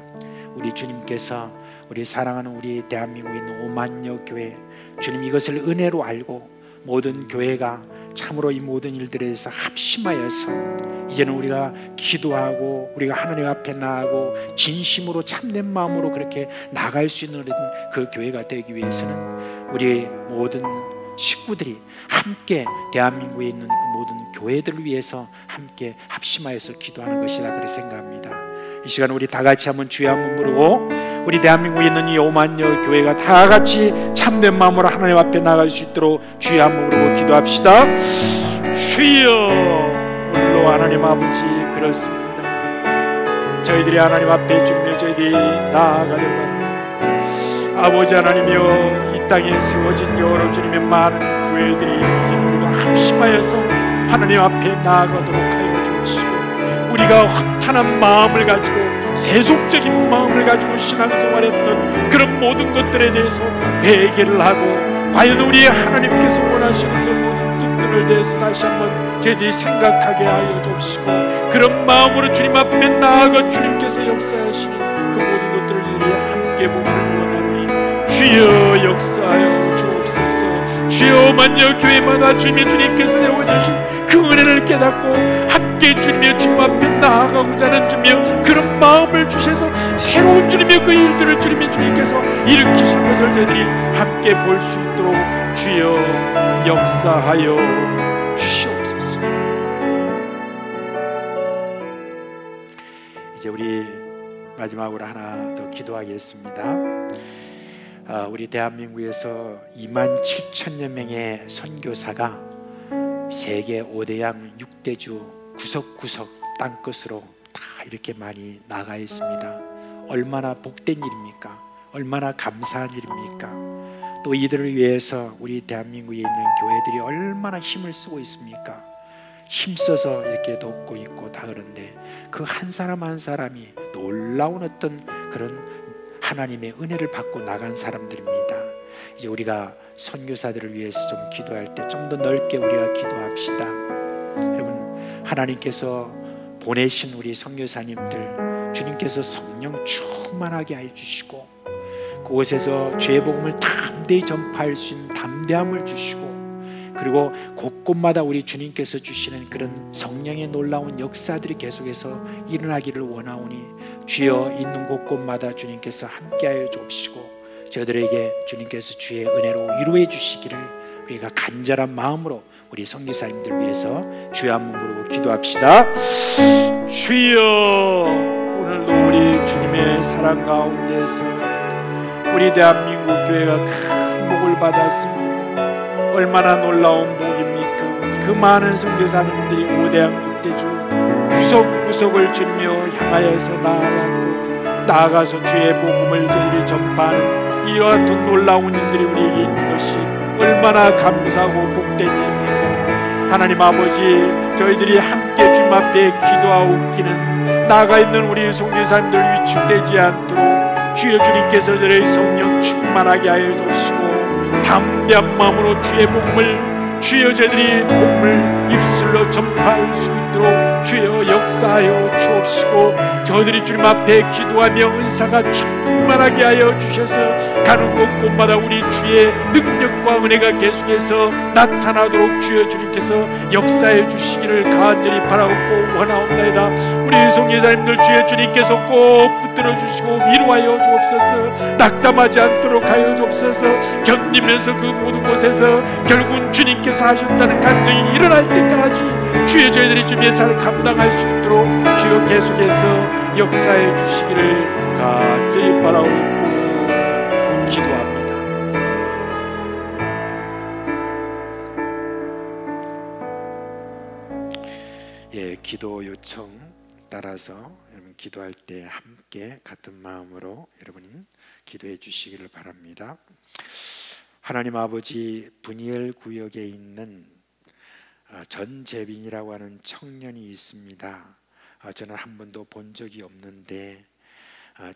우리 주님께서 우리 사랑하는 우리 대한민국에 있는 5만여 교회, 주님 이것을 은혜로 알고 모든 교회가 참으로 이 모든 일들에 대해서 합심하여서 이제는 우리가 기도하고 우리가 하나님 앞에 나아가고 진심으로 참된 마음으로 그렇게 나갈 수 있는 그 교회가 되기 위해서는 우리 모든 식구들이 함께 대한민국에 있는 그 모든 교회들을 위해서 함께 합심하여서 기도하는 것이라 그렇게 생각합니다. 이 시간 우리 다 같이 한번 주여 한번 부르고 우리 대한민국에 있는 이 5만여 교회가 다 같이 참된 마음으로 하나님 앞에 나갈 수 있도록 주여 한번 부르고 기도합시다. 주여, 오늘로 하나님 아버지 그렇습니다. 저희들이 하나님 앞에 주님의 저희들이 나아가려고 합니다. 아버지 하나님이여, 이 땅에 세워진 여러 주님의 많은 교회들이 이제 우리가 합심하여서 하나님 앞에 나아가도록 하여 주옵시고, 우리가 허탄한 마음을 가지고 세속적인 마음을 가지고 신앙생활했던 그런 모든 것들에 대해서 회개를 하고 과연 우리 하나님께서 원하시는 그 모든 뜻들을 대해서 다시 한번 저희들이 생각하게 하여 주옵시고, 그런 마음으로 주님 앞에 나아가 주님께서 역사하시는 그 모든 것들을 저희들이 함께 보기를 원하오니 주여 역사하여 주옵소서. 주여 만여 교회마다 주님께서 내어주신 그 은혜를 깨닫고 함께 주님 앞에 나아가고자 하는 주님의 그런 마음을 주셔서 새로운 주님의 그 일들을 주님께서 일으키시는 것을 저희들이 함께 볼 수 있도록 주여 역사하여 주시옵소서. 이제 우리 마지막으로 하나 더 기도하겠습니다. 우리 대한민국에서 27,000여 명의 선교사가 세계 5대양 6대주 구석구석 땅끝으로 다 이렇게 많이 나가 있습니다. 얼마나 복된 일입니까? 얼마나 감사한 일입니까? 또 이들을 위해서 우리 대한민국에 있는 교회들이 얼마나 힘을 쓰고 있습니까? 힘써서 이렇게 돕고 있고 다 그런데 그 한 사람 한 사람이 놀라운 어떤 그런 하나님의 은혜를 받고 나간 사람들입니다. 이제 우리가 선교사들을 위해서 좀 기도할 때 좀 더 넓게 우리가 기도합시다. 여러분, 하나님께서 보내신 우리 선교사님들 주님께서 성령 충만하게 해주시고 그곳에서 죄의 복음을 담대히 전파할 수 있는 담대함을 주시고, 그리고 곳곳마다 우리 주님께서 주시는 그런 성령의 놀라운 역사들이 계속해서 일어나기를 원하오니 주여 있는 곳곳마다 주님께서 함께하여 주옵시고 저들에게 주님께서 주의 은혜로 위로해 주시기를 우리가 간절한 마음으로 우리 선교사님들 위해서 주여 한번 부르고 기도합시다. 주여, 오늘도 우리 주님의 사랑 가운데서 우리 대한민국 교회가 큰 복을 받았습니다. 얼마나 놀라운 복입니까? 그 많은 선교사님들이 5대양 6대주 구석구석을 주며 향하여서 나아가서 주의 복음을 저희들이 전파하는 이와 같은 놀라운 일들이 우리에게 있는 것이 얼마나 감사하고 복된 일입니까? 하나님 아버지, 저희들이 함께 주님 앞에 기도하옵기는 나아가 있는 우리 선교사님들 위축되지 않도록 주여 주님께서 저의 성령 충만하게 하여 주시고 담대한 마음으로 주의 복음을, 주여 저희들이 복음을 입술로 전파할 수 있도록 주여 역사하여 주옵시고, 저희들이 주님 앞에 기도하며 은사가 충만하게 하여 주셔서 가는 곳곳마다 우리 주의 능력과 은혜가 계속해서 나타나도록 주여 주님께서 역사해 주시기를 간절히 바라옵고 원하옵나이다. 우리 선교사님들 주여 주님께서 꼭 붙들어 주시고 위로하여 주옵소서. 낙담하지 않도록 하여 주옵소서. 견디면서 그 모든 곳에서 결국은 주님께서 하셨다는 간증이 일어날 때까지 주여 저희들이 주님의 잘 감당할 수 있도록 주여 계속해서 역사해 주시기를 간절히 바라옵고 기도합니다. 예, 기도 요청 따라서 여러분 기도할 때 함께 같은 마음으로 여러분 기도해 주시기를 바랍니다. 하나님 아버지, 분이엘 구역에 있는 전재빈이라고 하는 청년이 있습니다. 저는 한 번도 본 적이 없는데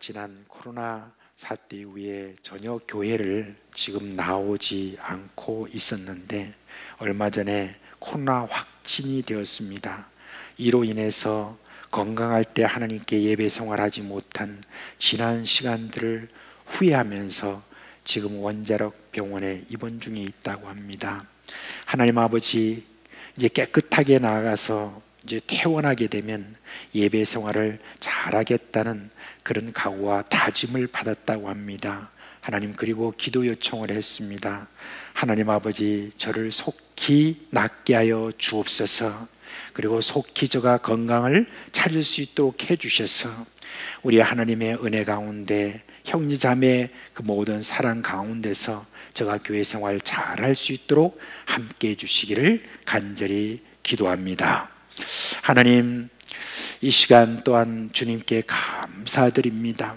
지난 코로나 사태 이후에 전혀 교회를 지금 나오지 않고 있었는데 얼마 전에 코로나 확진이 되었습니다. 이로 인해서 건강할 때 하나님께 예배 생활하지 못한 지난 시간들을 후회하면서 지금 원자력 병원에 입원 중에 있다고 합니다. 하나님 아버지, 이제 깨끗하게 나아가서 이제 퇴원하게 되면 예배 생활을 잘하겠다는 그런 각오와 다짐을 받았다고 합니다. 하나님, 그리고 기도 요청을 했습니다. 하나님 아버지, 저를 속히 낫게 하여 주옵소서. 그리고 속히 저가 건강을 찾을 수 있도록 해주셔서 우리 하나님의 은혜 가운데 형제자매 그 모든 사랑 가운데서 저가 교회 생활 잘할 수 있도록 함께 해주시기를 간절히 기도합니다. 하나님, 이 시간 또한 주님께 감사드립니다.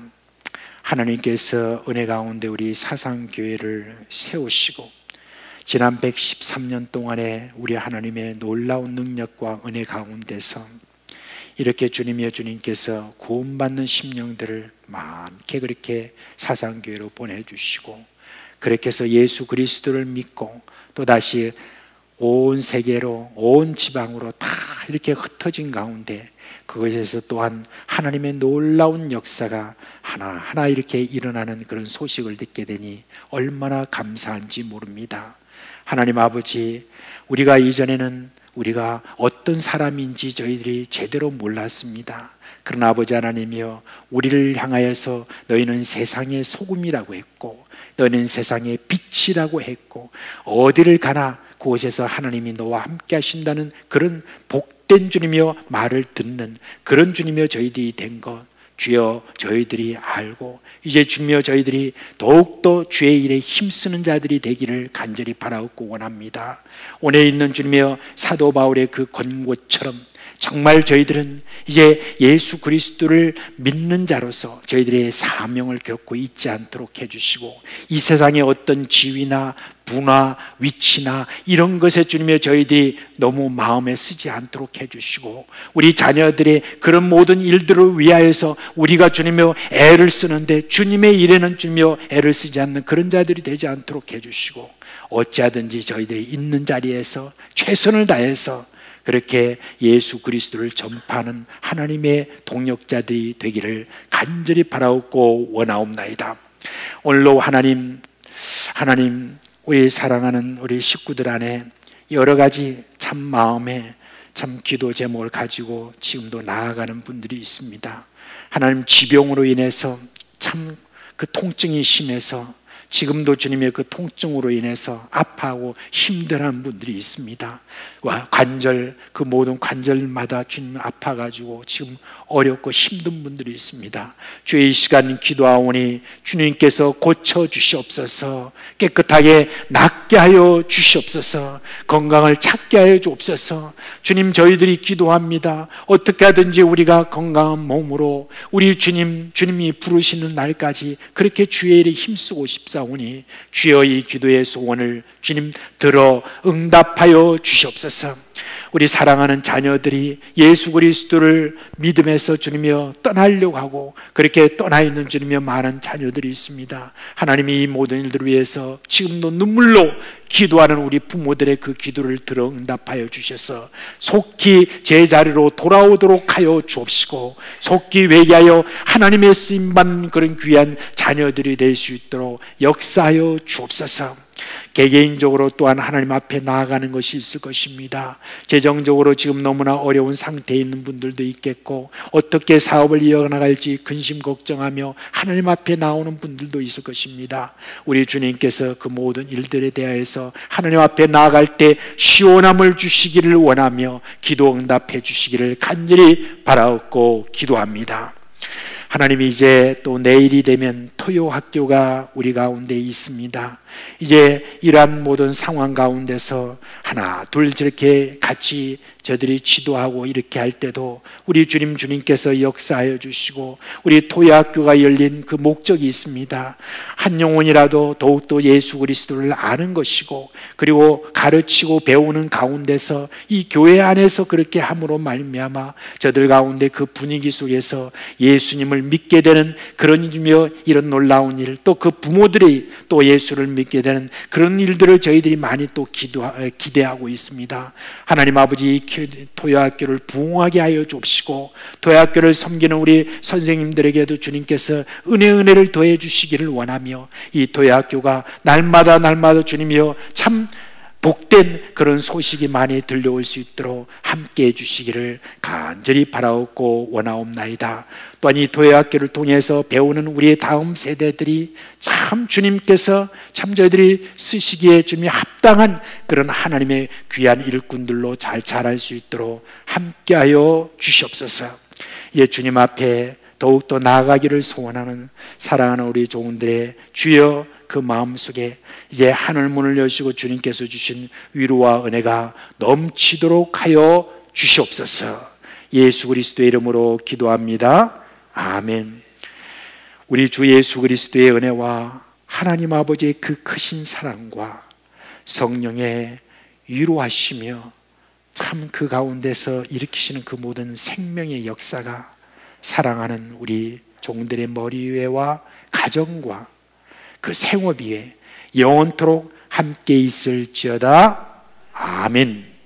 하나님께서 은혜 가운데 우리 사상교회를 세우시고 지난 113년 동안에 우리 하나님의 놀라운 능력과 은혜 가운데서 이렇게 주님이여 주님께서 구원받는 심령들을 많게 그렇게 사상교회로 보내주시고, 그렇게 해서 예수 그리스도를 믿고 또다시 온 세계로, 온 지방으로 다 이렇게 흩어진 가운데 그것에서 또한 하나님의 놀라운 역사가 하나하나 이렇게 일어나는 그런 소식을 듣게 되니 얼마나 감사한지 모릅니다. 하나님 아버지, 우리가 이전에는 우리가 어떤 사람인지 저희들이 제대로 몰랐습니다. 그러나 아버지 하나님이여, 우리를 향하여서 너희는 세상의 소금이라고 했고 너희는 세상의 빛이라고 했고 어디를 가나 그곳에서 하나님이 너와 함께 하신다는 그런 복된 주님이여 말을 듣는 그런 주님이여 저희들이 된 것 주여 저희들이 알고 이제 주님이여 저희들이 더욱더 주의 일에 힘쓰는 자들이 되기를 간절히 바라옵고 원합니다. 오늘 있는 주님이여 사도 바울의 그 권고처럼 정말 저희들은 이제 예수 그리스도를 믿는 자로서 저희들의 사명을 결코 잊지 않도록 해주시고 이 세상의 어떤 지위나 부나 위치나 이런 것에 주님의 저희들이 너무 마음에 쓰지 않도록 해주시고 우리 자녀들의 그런 모든 일들을 위하여서 우리가 주님의 애를 쓰는데 주님의 일에는 주님의 애를 쓰지 않는 그런 자들이 되지 않도록 해주시고 어찌하든지 저희들이 있는 자리에서 최선을 다해서 그렇게 예수 그리스도를 전파하는 하나님의 동력자들이 되기를 간절히 바라옵고 원하옵나이다. 오늘로 하나님 우리 사랑하는 우리 식구들 안에 여러 가지 참 마음에 참 기도 제목을 가지고 지금도 나아가는 분들이 있습니다. 하나님, 지병으로 인해서 참 그 통증이 심해서 지금도 주님의 그 통증으로 인해서 아파하고 힘들어하는 분들이 있습니다. 관절, 그 모든 관절마다 주님 아파가지고 지금 어렵고 힘든 분들이 있습니다. 주의 이 시간 기도하오니 주님께서 고쳐주시옵소서, 깨끗하게 낫게 하여 주시옵소서, 건강을 찾게 하여 주옵소서. 주님, 저희들이 기도합니다. 어떻게 하든지 우리가 건강한 몸으로 우리 주님이 부르시는 날까지 그렇게 주의 일에 힘쓰고 싶사 구하옵사오니 주여 이 기도의 소원을 주님 들어 응답하여 주시옵소서. 우리 사랑하는 자녀들이 예수 그리스도를 믿음에서 주님이여 떠나려고 하고 그렇게 떠나 있는 주님이여 많은 자녀들이 있습니다. 하나님이 이 모든 일들을 위해서 지금도 눈물로 기도하는 우리 부모들의 그 기도를 들어 응답하여 주셔서 속히 제자리로 돌아오도록 하여 주옵시고 속히 회개하여 하나님의 쓰임받는 그런 귀한 자녀들이 될 수 있도록 역사하여 주옵소서. 개개인적으로 또한 하나님 앞에 나아가는 것이 있을 것입니다. 재정적으로 지금 너무나 어려운 상태에 있는 분들도 있겠고 어떻게 사업을 이어나갈지 근심 걱정하며 하나님 앞에 나오는 분들도 있을 것입니다. 우리 주님께서 그 모든 일들에 대하여서 하나님 앞에 나아갈 때 시원함을 주시기를 원하며 기도 응답해 주시기를 간절히 바라옵고 기도합니다. 하나님이 이제 또 내일이 되면 토요학교가 우리 가운데 있습니다. 이제 이러한 모든 상황 가운데서 하나 둘 저렇게 같이 저들이 지도하고 이렇게 할 때도 우리 주님께서 역사하여 주시고 우리 토요학교가 열린 그 목적이 있습니다. 한 영혼이라도 더욱더 예수 그리스도를 아는 것이고 그리고 가르치고 배우는 가운데서 이 교회 안에서 그렇게 함으로 말미암아 저들 가운데 그 분위기 속에서 예수님을 믿게 되는 그런 일이며 이런 놀라운 일 또 그 부모들이 또 예수를 믿게 되는 그런 일들을 저희들이 많이 또 기대하고 있습니다. 하나님 아버지 토요학교를 부흥하게 하여 주옵시고 토요학교를 섬기는 우리 선생님들에게도 주님께서 은혜를 더해 주시기를 원하며 이 토요학교가 날마다 주님이여 참 복된 그런 소식이 많이 들려올 수 있도록 함께해 주시기를 간절히 바라옵고 원하옵나이다. 또한 이 토요학교를 통해서 배우는 우리의 다음 세대들이 참 주님께서 참 저희들이 쓰시기에 주님이 합당한 그런 하나님의 귀한 일꾼들로 잘 자랄 수 있도록 함께하여 주시옵소서. 예, 주님 앞에 더욱더 나아가기를 소원하는 사랑하는 우리 종들의 주여 그 마음속에 이제 하늘문을 여시고 주님께서 주신 위로와 은혜가 넘치도록 하여 주시옵소서. 예수 그리스도의 이름으로 기도합니다. 아멘. 우리 주 예수 그리스도의 은혜와 하나님 아버지의 그 크신 사랑과 성령의 위로하시며 참 그 가운데서 일으키시는 그 모든 생명의 역사가 사랑하는 우리 종들의 머리 위에와 가정과 그 생업 위에 영원토록 함께 있을지어다. 아멘.